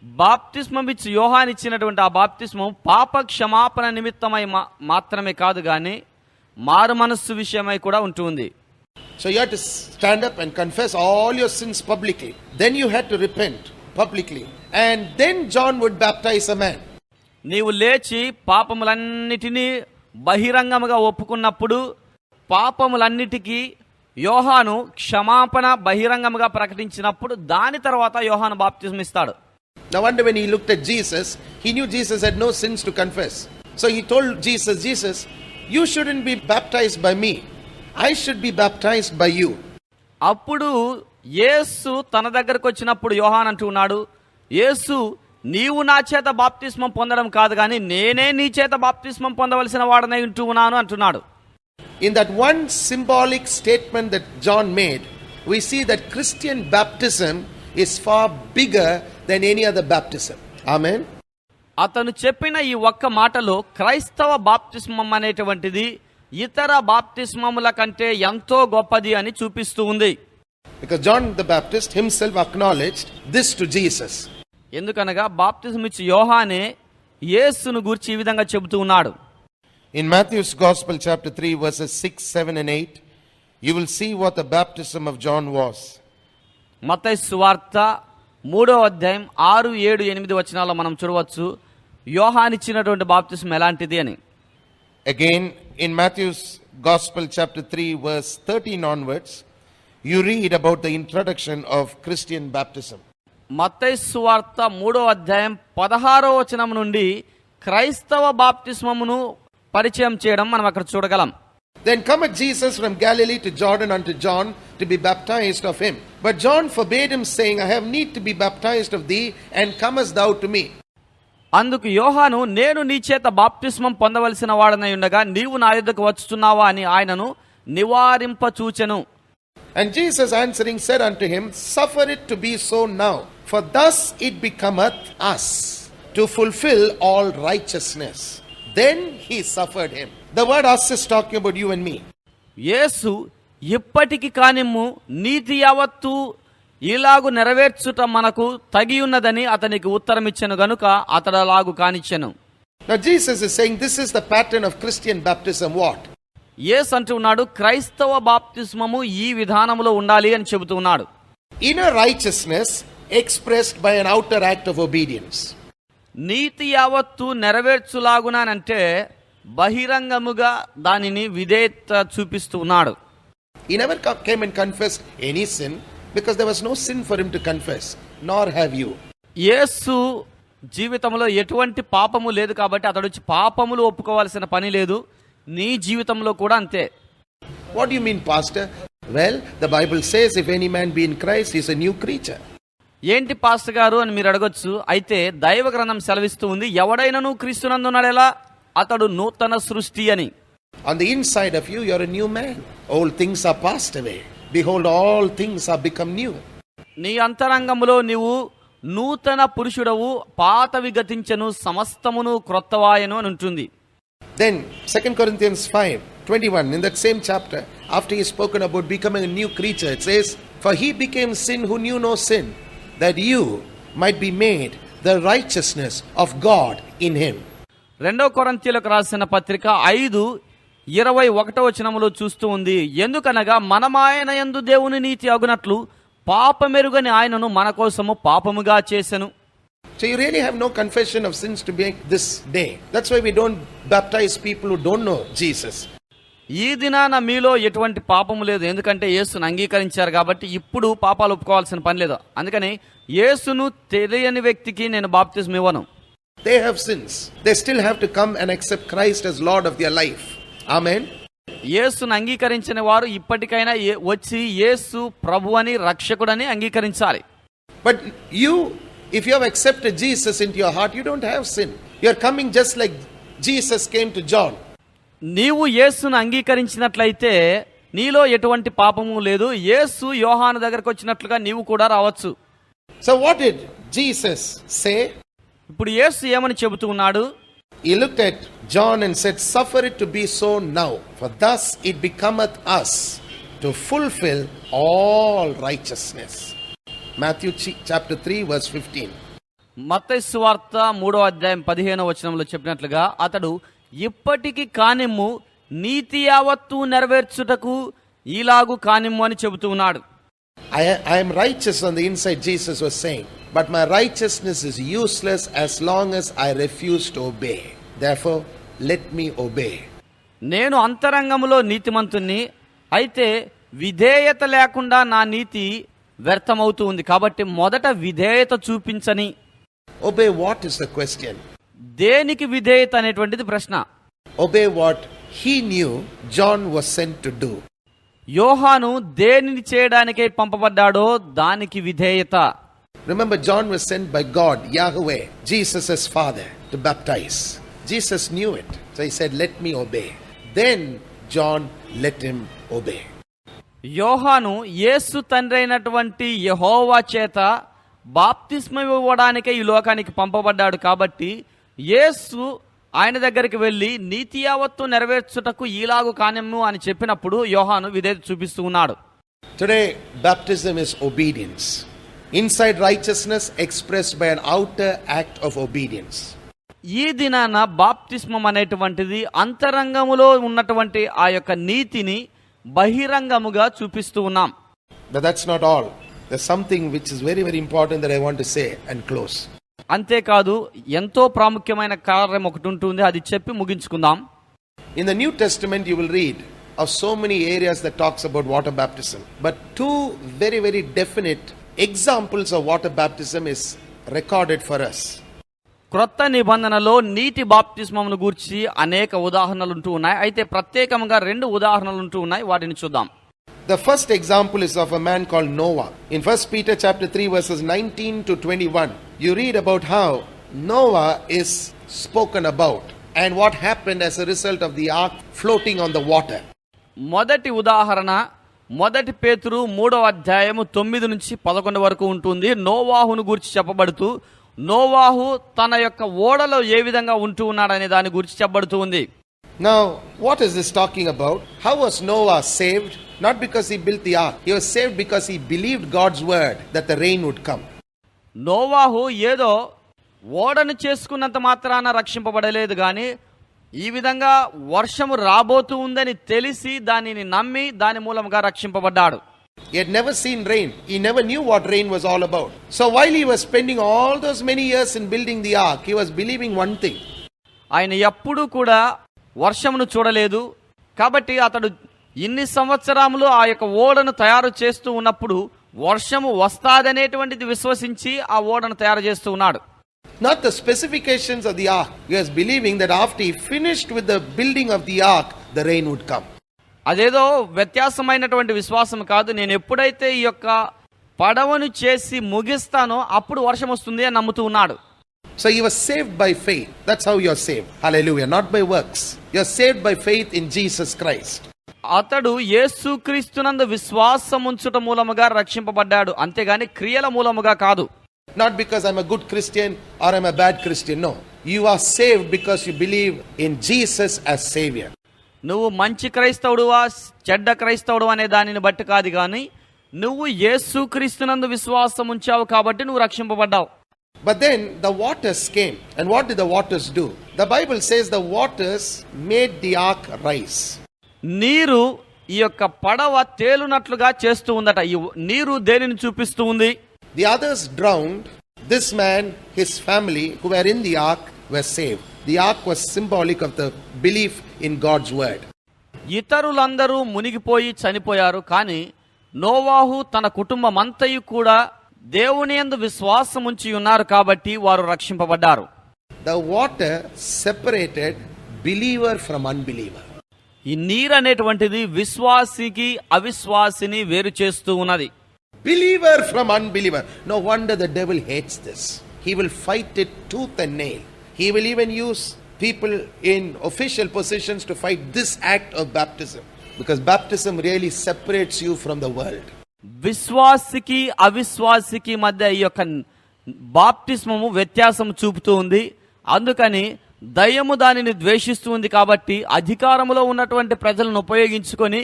బాప్తిస్మం ఇచ్చి యోహాను ఇచ్చినటువంటి ఆ బాప్తిస్మం పాప క్షమాపణ నిమిత్తమై మాత్రమే కాదు గాని మారు మనస్సు విషయమై కూడా ఉంటుంది. So you had to stand up and confess all your sins publicly. Then you had to repent publicly. And then John would baptize a man. నీవు లేచి పాపములన్నిటినీ బహిరంగముగా ఒప్పుకున్నప్పుడు పాపములన్నిటికీ యోహాను క్షమాపణ బహిరంగముగా ప్రకటించినప్పుడు దాని తర్వాత యోహాను బాప్తిస్మం ఇస్తాడు. No wonder when he looked at Jesus, he knew Jesus had no sins to confess. So he told Jesus, you shouldn't be baptized by me. I should be baptized by you. అప్పుడు యేసు తన దగ్గరకు వచ్చినప్పుడు యోహాను అంటూ ఉన్నాడు, యేసు నీవు నా చేత బాప్తిస్మం పొందడం కాదు కానీ నేనే నీ చేత బాప్తిస్మం పొందవలసిన వాడనై ఉంటూ ఉన్నాను అంటున్నాడు. In that one symbolic statement that John made, we see that Christian baptism is far bigger than any other baptism. Amen. అతను చెప్పిన ఈ ఒక్క మాటలో క్రైస్తవ బాప్తిస్మం అనేటువంటిది ఇతర బాప్తిస్మముల కంటే ఎంతో గొప్పది అని చూపిస్తూ ఉంది. Because John the Baptist himself acknowledged this to Jesus. ఎందుకనగా బాప్తిస్మం ఇచ్చి యోహానే యేసును గూర్చి ఈ విధంగా చెబుతూ ఉన్నాడు. In Matthew's Gospel chapter 3 verses 6, 7 and 8, you will see what the baptism of John was. మత్తయి సువార్త 3వ అధ్యాయం 6, 7, 8 వచనాల్లో మనం చూడవచ్చు యోహానిచ్చినటువంటి బాప్తిస్మం ఎలాంటిది అని. Again, in Matthew's Gospel, chapter 3, verse 13 onwards, you read about the introduction of Christian baptism. మత్తయి సువార్త 3వ అధ్యాయం 16వ వచనం నుండి క్రైస్తవ బాప్తిస్మమును పరిచయం చేయడం మనం అక్కడ చూడగలం. Then cometh Jesus from Galilee to Jordan unto John to be baptized of him. But John forbade him, saying, I have need to be baptized of thee, and comest thou to me? అందుకు యోహాను, నేను నీ చేత బాప్తిస్మం పొందవలసిన వాడనై ఉండగా నీవు నా యొద్దకు వచ్చుచున్నావా అని ఆయనను నివారింపచూచెను. And Jesus answering said unto him, Suffer it to be so now, for thus it becometh us to fulfill all righteousness. Then he suffered him. The word us is talking about you and me. యేసు ఇప్పటికి కానిమ్ము నీతి యావత్తు ఇలాగు నెరవేర్చుట మనకు తగియున్నదని అతనికి ఉత్తరమిచ్చెను గనుక అతడలాగు కానిచ్చెను. Now Jesus is saying this is the pattern of Christian baptism. What? యేసు అంటున్నాడు క్రైస్తవ బాప్తిస్మము ఈ విధానములో ఉండాలి అని చెబుతూ ఉన్నాడు. Inner righteousness expressed by an outer act of obedience. నీతి యావత్తు నెరవేర్చులాగునంటే బహిరంగముగా దానిని విధేయత చూపిస్తూ ఉన్నాడు. He never came and confessed any sin because there was no sin for him to confess, nor have you. యేసు జీవితంలో ఎటువంటి పాపము లేదు కాబట్టి అతడు వచ్చి పాపములు ఒప్పుకోవాల్సిన పని లేదు. నీ జీవితంలో కూడా అంతే. What do you mean, pastor? Well, the Bible says if any man be in Christ, he is a new creature. ఏంటి పాస్టర్ గారు అని మీరు అడగొచ్చు. అయితే దైవ గ్రంథం సెలవిస్తూ ఉంది, ఎవడైనను క్రీస్తునందున్నాడెలా అతడు నూతన సృష్టి అని. On the inside of you, you are a new man. Old things are passed away. Behold, all things are become new. నీ అంతరంగములో నీవు నూతన పురుషుడవు, పాతవి గతించెను, సమస్తమును క్రొత్తవాయను అని ఉంటుంది. Then 2 Corinthians 5:21, in that same chapter, after he has spoken about becoming a new creature, it says, For he became sin who knew no sin, that you might be made the righteousness of God in him. 2 కొరింథీయులకు రాసిన పత్రిక 5:21 వచనములో చూస్తూ ఉంది, ఎందుకనగా మనమాయన యందు దేవుని నీతి అగునట్లు పాపమెరుగని ఆయనను మన కోసము పాపముగా చేసెను. So you really have no confession of sins to make this day. That's why we don't baptize people who don't know Jesus. ఈ దినాన మీలో ఎటువంటి పాపము లేదు, ఎందుకంటే యేసును అంగీకరించారు కాబట్టి ఇప్పుడు పాపాలు ఒప్పుకోవాల్సిన పని లేదు. అందుకని యేసును తెలియని వ్యక్తికి నేను బాప్తిజం ఇవ్వను. They have sins. They still have to come and accept Christ as Lord of their life. Amen. యేసును అంగీకరించిన వారు ఇప్పటికైనా వచ్చి యేసు ప్రభు అని రక్షకుడని అంగీకరించాలి. But you, if you have accepted Jesus into your heart, you don't have sin. You are coming just like Jesus came to John. నీవు యేసును అంగీకరించినట్లయితే నీలో ఎటువంటి పాపము లేదు. యేసు యోహాను దగ్గరకు వచ్చినట్లుగా నీవు కూడా రావచ్చు. So what did Jesus say? ఇప్పుడు యేసు ఏమని చెబుతూ ఉన్నాడు? He looked at John and said, Suffer it to be so now, for thus it becometh us to fulfill all righteousness. Matthew chapter 3 verse 15. మత్తయి సువార్త 3వ అధ్యాయం 15వ వచనంలో చెప్పినట్లుగా అతడు ఇప్పటికి కానిమ్ము నీతి యావత్తు నెరవేర్చుటకు ఈలాగు కానిమ్ము అని చెబుతూ ఉన్నాడు. I am righteous on the inside, Jesus was saying, but my righteousness is useless as long as I refuse to obey. Therefore, let me obey. నేను అంతరంగములో నీతిమంతుణ్ణి, అయితే విధేయత లేకుండా నా నీతి వ్యర్థమవుతూ ఉంది. కాబట్టి మొదట విధేయత చూపించని. Obey what is the question? దేనికి విధేయత అనేటువంటిది ప్రశ్న. Obey what he knew John was sent to do. యోహాను దేనిని చేయడానికై పంపబడ్డాడో దానికి విధేయత. Remember, John was sent by God, Yahweh, Jesus' father, to baptize. Jesus knew it. So he said, let me obey. Then John let him obey. యోహాను యేసు తండ్రి అయినటువంటి యెహోవా చేత బాప్తిస్మం ఇవ్వడానికే ఈ లోకానికి పంపబడ్డాడు. కాబట్టి యేసు ఆయన దగ్గరికి వెళ్ళి నీతి యావత్తు నెరవేర్చుటకు ఈలాగు కానిమ్ము అని చెప్పినప్పుడు యోహాను విధేయత చూపిస్తూ ఉన్నాడు. Today, baptism is obedience. Inside righteousness expressed by an outer act of obedience. ఈ దినాన బాప్తిస్మం అనేటువంటిది అంతరంగములో ఉన్నటువంటి ఆ యొక్క నీతిని బహిరంగముగా చూపిస్తూ ఉన్నాం. But that's not all. There's something which is very, very important that I want to say and close. అంతేకాదు ఎంతో ప్రాముఖ్యమైన కార్యం ఒకటి ఉంటుంది, అది చెప్పి ముగించుకుందాం. In the New Testament you will read of so many areas that talks about water baptism, but two very, very definite examples of water baptism is recorded for us. క్రొత్త నిబంధనలో నీటి బాప్తిస్మమును గూర్చి అనేక ఉదాహరణలు ఉంటూ ఉన్నాయి. అయితే ప్రత్యేకంగా 2 ఉదాహరణలు ఉంటూ ఉన్నాయి, వాటిని చూద్దాం. The first example is of a man called Noah. In 1 Peter chapter 3 verses 19 to 21, you read about how Noah is spoken about and what happened as a result of the ark floating on the water. మొదటి ఉదాహరణ 1 పేతురు 3వ అధ్యాయము 9 నుంచి 11 వరకు ఉంటుంది. నోవాహును గురించి చెప్పబడుతూ నోవాహు తన యొక్క ఓడలో ఏ విధంగా ఉంటూ ఉన్నాడనే దాని గురించి చెప్పబడుతూ ఉంది. Now, what is this talking about? How was Noah saved? Not because he built the ark. He was saved because he believed God's word that the rain would come. నోవాహు ఏదో ఓడను చేసుకున్నంత మాత్రాన రక్షింపబడలేదు గాని ఈ విధంగా వర్షము రాబోతూ ఉందని తెలిసి దానిని నమ్మి దాని మూలంగా రక్షింపబడ్డాడు. He had never seen rain. He never knew what rain was all about. So while he was spending all those many years in building the ark, he was believing one thing. ఆయన ఎప్పుడూ కూడా వర్షమును చూడలేదు కాబట్టి అతడు ఇన్ని సంవత్సరములు ఆ యొక్క ఓడను తయారు చేస్తూ ఉన్నప్పుడు వర్షము వస్తాదనేటువంటిది విశ్వసించి ఆ ఓడను తయారు చేస్తూ ఉన్నాడు. Not the specifications of the ark. He was believing that after he finished with the building of the ark, the rain would come. అదేదో వ్యత్యాసమైనటువంటి విశ్వాసం కాదు, నేను ఎప్పుడైతే ఈ యొక్క పడవను చేసి ముగిస్తానో అప్పుడు వర్షం వస్తుంది అని నమ్ముతూ ఉన్నాడు. So he was saved by faith. That's how you are saved. Hallelujah. Not by works. You are saved by faith in Jesus Christ. అతడు యేసుక్రీస్తునందు విశ్వాసం ఉంచుట మూలముగా రక్షింపబడ్డాడు, అంతేగాని క్రియల మూలముగా కాదు. Not because I'm a good Christian or I'm a bad Christian. No. You are saved because you believe in Jesus as Savior. నువ్వు మంచి క్రైస్తవుడువా చెడ్డ క్రైస్తవుడు అనే దానిని బట్టి కాదు గాని నువ్వు యేసుక్రీస్తునందు విశ్వాసం ఉంచావు కాబట్టి నువ్వు రక్షింపబడ్డావు. But then the waters came. And what did the waters do? The Bible says the waters made the ark rise. నీరు ఈ యొక్క పడవ తేలునట్లుగా చేస్తూ ఉందట. ఈ నీరు దేనిని చూపిస్తూ ఉంది? The others drowned. This man, his family who were in the ark were saved. The ark was symbolic of the belief in God's word. ఇతరులందరూ మునిగిపోయి చనిపోయారు, కానీ నోవాహు తన కుటుంబమంతయు కూడా దేవుని యందు విశ్వాసం ఉంచి ఉన్నారు కాబట్టి వారు రక్షింపబడ్డారు. The water separated believer from unbeliever. ఈ నీరు అనేటువంటిది విశ్వాసికి అవిశ్వాసిని వేరు చేస్తూ ఉన్నది. Believer from unbeliever. No wonder the devil hates this. He will fight it tooth and nail. He will even use people in official positions to fight this act of baptism. Because baptism really separates you from the world. విశ్వాసికి అవిశ్వాసికి మధ్య ఈ యొక్క బాప్తిస్మము వ్యత్యాసం చూపుతూ ఉంది. అందుకని దయ్యము దానిని ద్వేషిస్తూ ఉంది కాబట్టి అధికారములో ఉన్నటువంటి ప్రజలను ఉపయోగించుకొని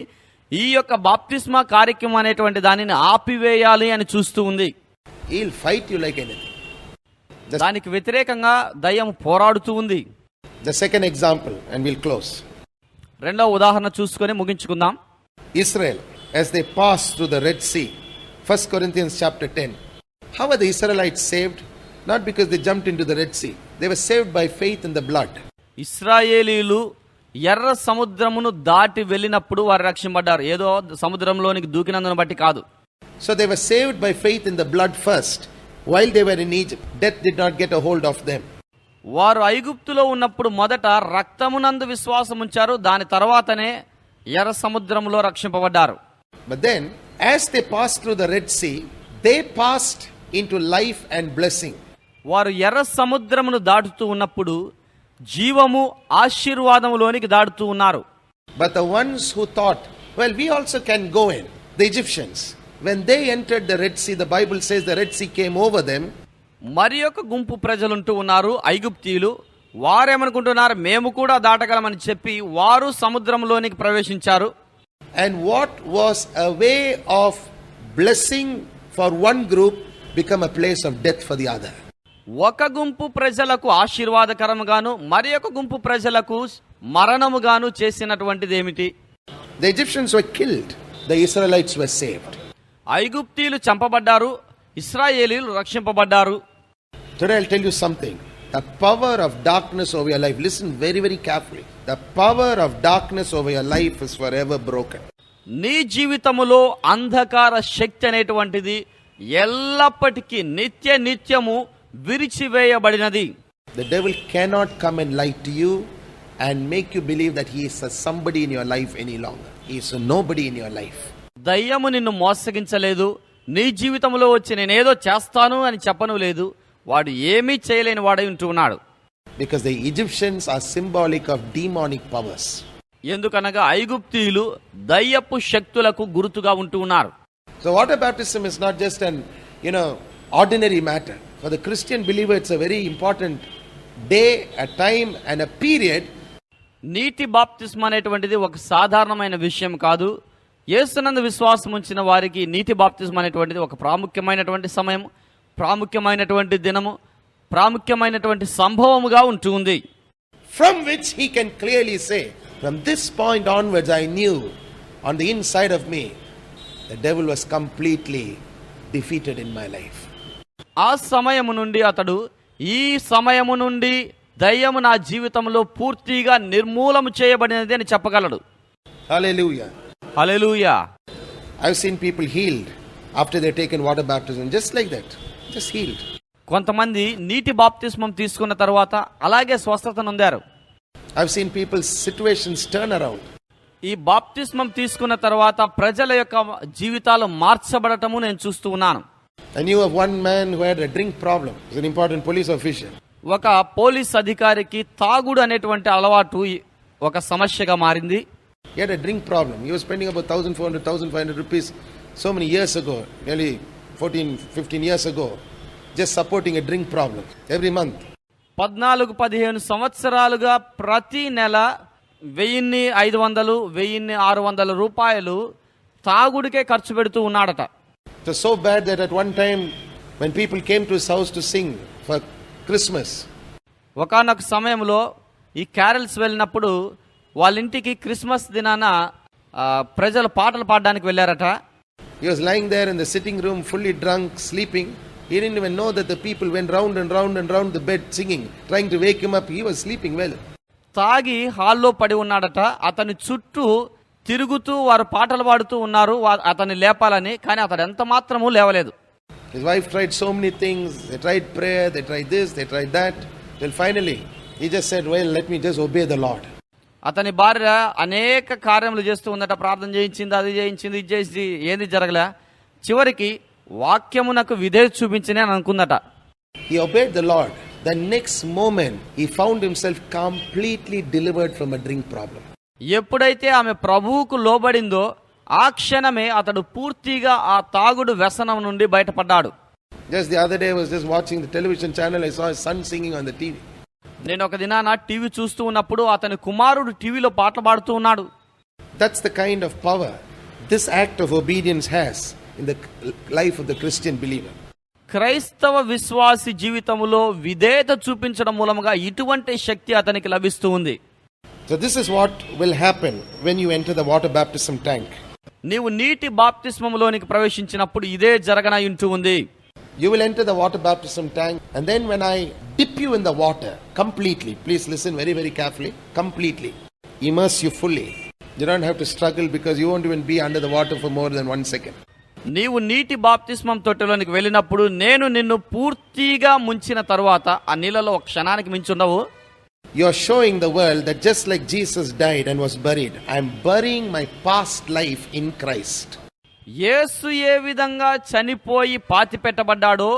ఈ యొక్క బాప్తిస్మా కార్యక్రమం అనేటువంటి దానిని ఆపివేయాలి అని చూస్తూ ఉంది. He'll fight you like anything. దానికి వ్యతిరేకంగా దయ్యం పోరాడుతూ ఉంది. The second example, and we'll close. రెండవ ఉదాహరణ చూసుకొని ముగించుకుందాం. Israel, as they passed through the Red Sea. 1 Corinthians chapter 10. How were the Israelites saved? Not because they jumped into the Red Sea. They were saved by faith in the blood. ఇశ్రాయేలీలు ఎర్ర సముద్రమును దాటి వెళ్ళినప్పుడు వారు రక్షింపడ్డారు, ఏదో సముద్రంలోనికి దూకినందును బట్టి కాదు. So they were saved by faith in the blood first. While they were in Egypt, death did not get a hold of them. వారు ఐగుప్తులో ఉన్నప్పుడు మొదట రక్తమునందు విశ్వాసం ఉంచారు, దాని తర్వాతనే ఎర్ర సముద్రంలో రక్షింపబడ్డారు. But then, as they passed through the Red Sea, they passed into life and blessing. వారు ఎర్ర సముద్రమును దాటుతూ ఉన్నప్పుడు జీవము ఆశీర్వాదములోనికి దాటుతూ ఉన్నారు. But the ones who thought, well, we also can go in, the Egyptians, when they entered the Red Sea, the Bible says the Red Sea came over them. మరి ఒక గుంపు ప్రజలుంటూ ఉన్నారు ఐగుప్తీయులు. వారేమనుకుంటున్నారు, మేము కూడా దాటగలమని చెప్పి వారు సముద్రంలోనికి ప్రవేశించారు. And what was a way of blessing for one group become a place of death for the other. ఒక గుంపు ప్రజలకు ఆశీర్వాదకరముగాను మరి ఒక గుంపు ప్రజలకు మరణముగాను చేసినటువంటిది ఏమిటి? The Egyptians were killed. The Israelites were saved. ఐగుప్తీయులు చంపబడ్డారు, ఇశ్రాయేలీయులు రక్షింపబడ్డారు. Today I'll tell you something. The power of darkness over your life, listen very, very carefully. The power of darkness over your life is forever broken. నీ జీవితములో అంధకార శక్తి అనేటువంటిది ఎల్లప్పటికీ నిత్యము విరిచివేయబడినది. The devil cannot come and lie to you and make you believe that he is a somebody in your life any longer. He is a nobody in your life. దయ్యము నిన్ను మోసగించలేదు. నీ జీవితంలో వచ్చి నేనేదో చేస్తాను అని చెప్పను లేదు. వాడు ఏమీ చేయలేని వాడై ఉంటున్నాడు. Because the Egyptians are symbolic of demonic powers. ఎందుకనగా ఐగుప్తీయులు దయ్యపు శక్తులకు గుర్తుగా ఉంటూ ఉన్నారు. So water baptism is not just an ordinary matter. For the Christian believer it's a very important day, a time and a period. నీటి బాప్తిస్మం అనేటువంటిది ఒక సాధారణమైన విషయం కాదు. యేసునందు విశ్వాసం ఉంచిన వారికి నీటి బాప్తిస్మం అనేటువంటిది ఒక ప్రాముఖ్యమైనటువంటి సమయం, ప్రాముఖ్యమైనటువంటి దినము, ప్రాముఖ్యమైనటువంటి సంభవముగా ఉంటుంది. From which he can clearly say, from this point onwards I knew on the inside of me the devil was completely defeated in my life. ఆ సమయము నుండి అతడు ఈ సమయము నుండి దయ్యము నా జీవితంలో పూర్తిగా నిర్మూలము చేయబడినది అని చెప్పగలడు. Hallelujah. Hallelujah. I've seen people healed after they've taken water baptism, just like that, just healed. కొంతమంది నీటి బాప్తిస్మం తీసుకున్న తర్వాత అలాగే స్వస్థత నొందారు. I've seen people's situations turn around. ఈ బాప్తిస్మం తీసుకున్న తర్వాత ప్రజల యొక్క జీవితాలు మార్చబడటము నేను చూస్తూ ఉన్నాను. I knew of one man who had a drink problem. He was an important police official. ఒక పోలీస్ అధికారికి తాగుడు అనేటువంటి అలవాటు ఒక సమస్యగా మారింది. He had a drink problem. He was spending about 1,400, 1,500 rupees so many years ago, nearly 14, 15 years ago, just supporting a drink problem every month. 14-15 సంవత్సరాలుగా ప్రతి నెల 1,500, 1,600 రూపాయలు తాగుడికే ఖర్చు పెడుతూ ఉన్నాడట. It was so bad that at one time when people came to his house to sing for Christmas, ఒకానొక సమయంలో ఈ క్యారల్స్ వెళ్ళినప్పుడు వాళ్ళ ఇంటికి క్రిస్మస్ దినాన ప్రజలు పాటలు పాడడానికి వెళ్ళారట. he was lying there in the sitting room fully drunk, sleeping. He didn't even know that the people went round and round and round the bed singing, trying to wake him up. He was sleeping well. తాగి హాల్లో పడి ఉన్నాడట. అతని చుట్టూ తిరుగుతూ వారు పాటలు పాడుతూ ఉన్నారు అతన్ని లేపాలని, కానీ అతడు ఎంత మాత్రము లేవలేదు. His wife tried so many things. They tried prayer, they tried this, they tried that, till finally he just said, well, let me just obey the Lord. అతని భార్య అనేక కార్యములు చేస్తూ ఉందట. ప్రార్థన చేయించింది, అది చేయించింది, ఇది చేసి ఏది జరగలే. చివరికి వాక్యమునకు విధేయత చూపించని అని అనుకుందట. He obeyed the Lord. The next moment he found himself completely delivered from a drink problem. ఎప్పుడైతే ఆమె ప్రభువుకు లోబడిందో ఆ క్షణమే అతడు పూర్తిగా ఆ తాగుడు వ్యసనం నుండి బయటపడ్డాడు. Just the other day I was just watching the television channel. I saw his son singing on the TV. నేను ఒక దినాన టీవీ చూస్తూ ఉన్నప్పుడు అతని కుమారుడు టీవీలో పాటలు పాడుతూ ఉన్నాడు. That's the kind of power this act of obedience has in the life of the Christian believer. క్రైస్తవ విశ్వాసి జీవితంలో విధేయత చూపించడం మూలముగా ఇటువంటి శక్తి అతనికి లభిస్తూ ఉంది. So this is what will happen when you enter the water baptism tank. నీవు నీటి బాప్తిస్మములోనికి ప్రవేశించినప్పుడు ఇదే జరగనై ఉంటూ ఉంది. You will enter the water baptism tank, and then when I dip you in the water completely, please listen very, very carefully, completely, immerse you fully. You don't have to struggle because you won't even be under the water for more than 1 second. నీవు నీటి బాప్తిస్మం తొట్టెలోనికి వెళ్ళినప్పుడు నేను నిన్ను పూర్తిగా ముంచిన తరువాత ఆ నీళ్ళలో ఒక క్షణానికి మించి ఉండవు. You are showing the world that just like Jesus died and was buried, I am burying my past life in Christ. యేసు ఏ విధంగా చనిపోయి పాతిపెట్టబడ్డాడో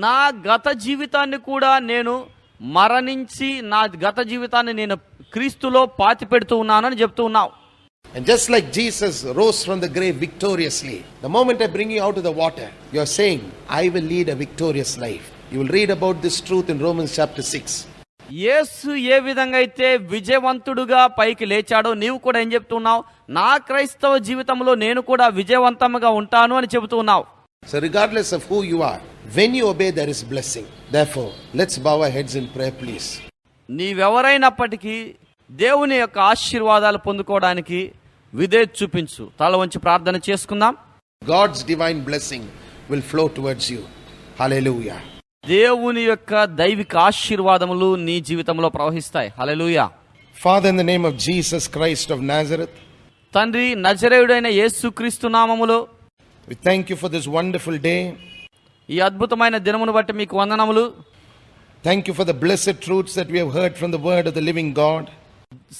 నా గత జీవితాన్ని కూడా నేను మరణించి నా గత జీవితాన్ని నేను క్రీస్తులో పాతిపెడుతూ ఉన్నానని చెప్తూ ఉన్నావు. And just like Jesus rose from the grave victoriously, the moment I bring you out of the water, you are saying, I will lead a victorious life. You will read about this truth in Romans chapter 6. యేసు ఏ విధంగా అయితే విజయవంతుడుగా పైకి లేచాడో నీవు కూడా ఏం చెప్తున్నావు? నా క్రైస్తవ జీవితంలో నేను కూడా విజయవంతంగా ఉంటాను అని చెబుతూ ఉన్నావు. So regardless of who you are, when you obey there is blessing. Therefore, let's bow our heads in prayer, please. నీవెవరైనప్పటికీ దేవుని యొక్క ఆశీర్వాదాలు పొందుకోవడానికి విధేయత చూపించు. తల వంచి ప్రార్థన చేసుకుందాం. God's divine blessing will flow towards you. Hallelujah. దేవుని యొక్క దైవిక ఆశీర్వాదములు నీ జీవితంలో ప్రవహిస్తాయి. హల్లెలూయా. Father, in the name of Jesus Christ of Nazareth, తండ్రి, నజరేయుడైన యేసుక్రీస్తు నామములో we thank you for this wonderful day. ఈ అద్భుతమైన దినమును బట్టి మీకు వందనములు. Thank you for the blessed truths that we have heard from the word of the living God.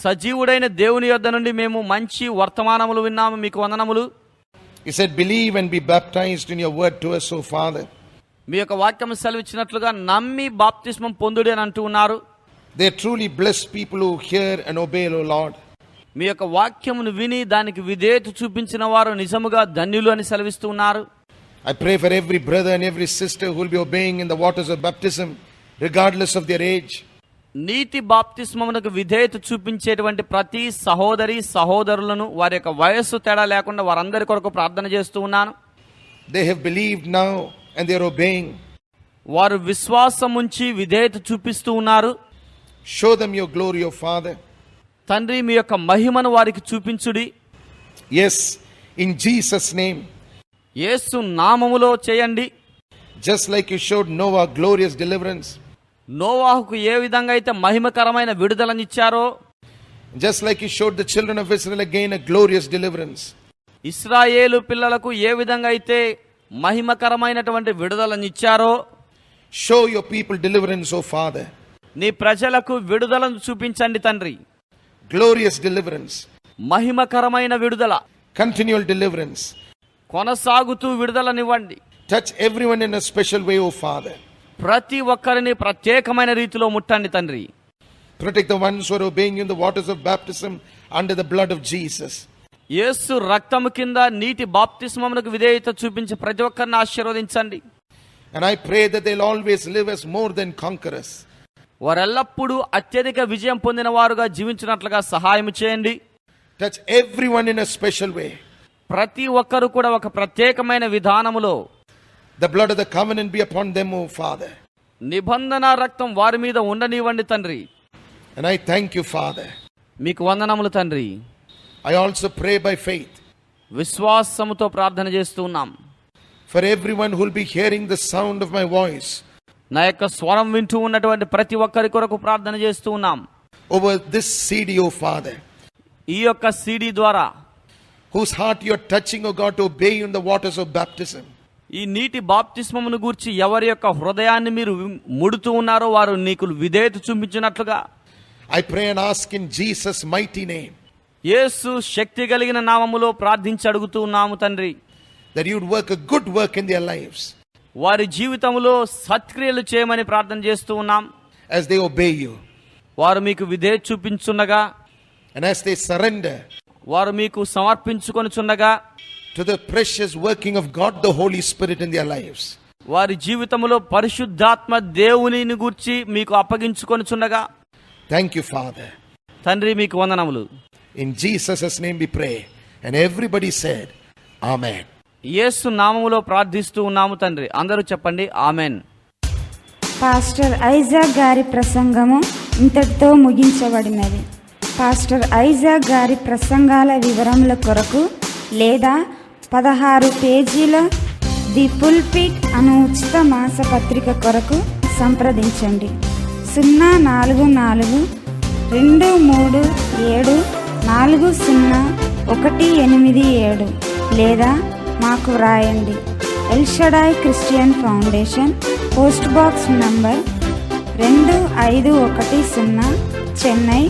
సజీవుడైన దేవుని యొద్ద నుండి మేము మంచి వర్తమానములు విన్నాము, మీకు వందనములు. You said, believe and be baptized in your word to us, O Father. మీ యొక్క వాక్యం సెలవిచ్చినట్లుగా నమ్మి బాప్తిస్మం పొందుడి అని అంటూ ఉన్నారు. They are truly blessed people who hear and obey, O Lord. మీ యొక్క వాక్యమును విని దానికి విధేయత చూపించిన వారు నిజముగా ధన్యులు అని సెలవిస్తూ ఉన్నారు. I pray for every brother and every sister who will be obeying in the waters of baptism, regardless of their age. నీతి బాప్తిస్మమునకు విధేయత చూపించేటువంటి ప్రతి సహోదరి సహోదరులను వారి యొక్క వయస్సు తేడా లేకుండా వారందరి కొరకు ప్రార్థన చేస్తూ ఉన్నాను. They have believed now and they are obeying. వారు విశ్వాసం ఉంచి విధేయత చూపిస్తూ ఉన్నారు. Show them your glory, O Father. తండ్రి, మీ యొక్క మహిమను వారికి చూపించుడి. Yes, in Jesus' name. యేసు నామములో చేయండి. Just like you showed Noah glorious deliverance. నోవాహుకు ఏ విధంగా అయితే మహిమకరమైన విడుదలనిచ్చారో, Just like you showed the children of Israel again a glorious deliverance. ఇశ్రాయేలు పిల్లలకు ఏ విధంగా అయితే మహిమకరమైనటువంటి విడుదలనిచ్చారో, Show your people deliverance, O Father. నీ ప్రజలకు విడుదలను చూపించండి తండ్రి. Glorious deliverance. మహిమకరమైన విడుదల, Continual deliverance. కొనసాగుతూ విడుదలనివ్వండి. Touch everyone in a special way, O Father. ప్రతి ఒక్కరిని ప్రత్యేకమైన రీతిలో ముట్టండి తండ్రి. Protect the ones who are obeying you in the waters of baptism under the blood of Jesus. యేసు రక్తము కింద నీటి బాప్తిస్మమునకు విధేయత చూపించి ప్రతి ఒక్కరిని ఆశీర్వదించండి. And I pray that they'll always live as more than conquerors. వారెల్లప్పుడూ అత్యధిక విజయం పొందిన వారుగా జీవించినట్లుగా సహాయం చేయండి. Touch everyone in a special way. ప్రతి ఒక్కరు కూడా ఒక ప్రత్యేకమైన విధానములో The blood of the covenant be upon them, O Father. నిబంధన రక్తం వారి మీద ఉండనివ్వండి తండ్రి. And I thank you, Father. మీకు వందనములు తండ్రి. I also pray by faith విశ్వాసముతో ప్రార్థన చేస్తూ ఉన్నాం. for everyone who will be hearing the sound of my voice. నా యొక్క స్వరం వింటూ ఉన్నటువంటి ప్రతి ఒక్కరి కొరకు ప్రార్థన చేస్తూ ఉన్నాం. Over this CD, O Father. ఈ యొక్క CD ద్వారా Whose heart you are touching, O God, to obey you in the waters of baptism. ఈ నీటి బాప్తిస్మమును గూర్చి ఎవరి యొక్క హృదయాన్ని మీరు ముడుతూ ఉన్నారో వారు నీకు విధేయత చూపించినట్లుగా I pray and ask in Jesus' mighty name. యేసు శక్తి కలిగిన నామములో ప్రార్థించి అడుగుతూ ఉన్నాము తండ్రి. That you would work a good work in their lives. వారి జీవితంలో సత్క్రియలు చేయమని ప్రార్థన చేస్తూ ఉన్నాం. As they obey you. వారు మీకు విధేయత చూపించుండగా, And as they surrender వారు మీకు సమర్పించుకొనుచుండగా, to the precious working of God the Holy Spirit in their lives. వారి జీవితంలో పరిశుద్ధాత్మ దేవునిని గూర్చి మీకు అప్పగించుకొనుచుండగా, Thank you, Father. తండ్రి మీకు వందనములు. In Jesus' name we pray. And everybody said, Amen. యేసు నామములో ప్రార్థిస్తూ ఉన్నాము తండ్రి. అందరూ చెప్పండి ఆమెన్. పాస్టర్ ఐజాక్ గారి ప్రసంగము ఇంతటితో ముగించబడినది. పాస్టర్ ఐజాక్ గారి ప్రసంగాల వివరముల కొరకు లేదా 16 పేజీల ది పుల్పిట్ అను ఉచిత మాసపత్రిక కొరకు సంప్రదించండి. 04437400187 లేదా మాకు వ్రాయండి. L Shaddai Christian foundation, post box number 2510, Chennai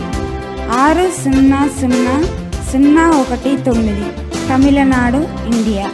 600019, Tamil Nadu, India.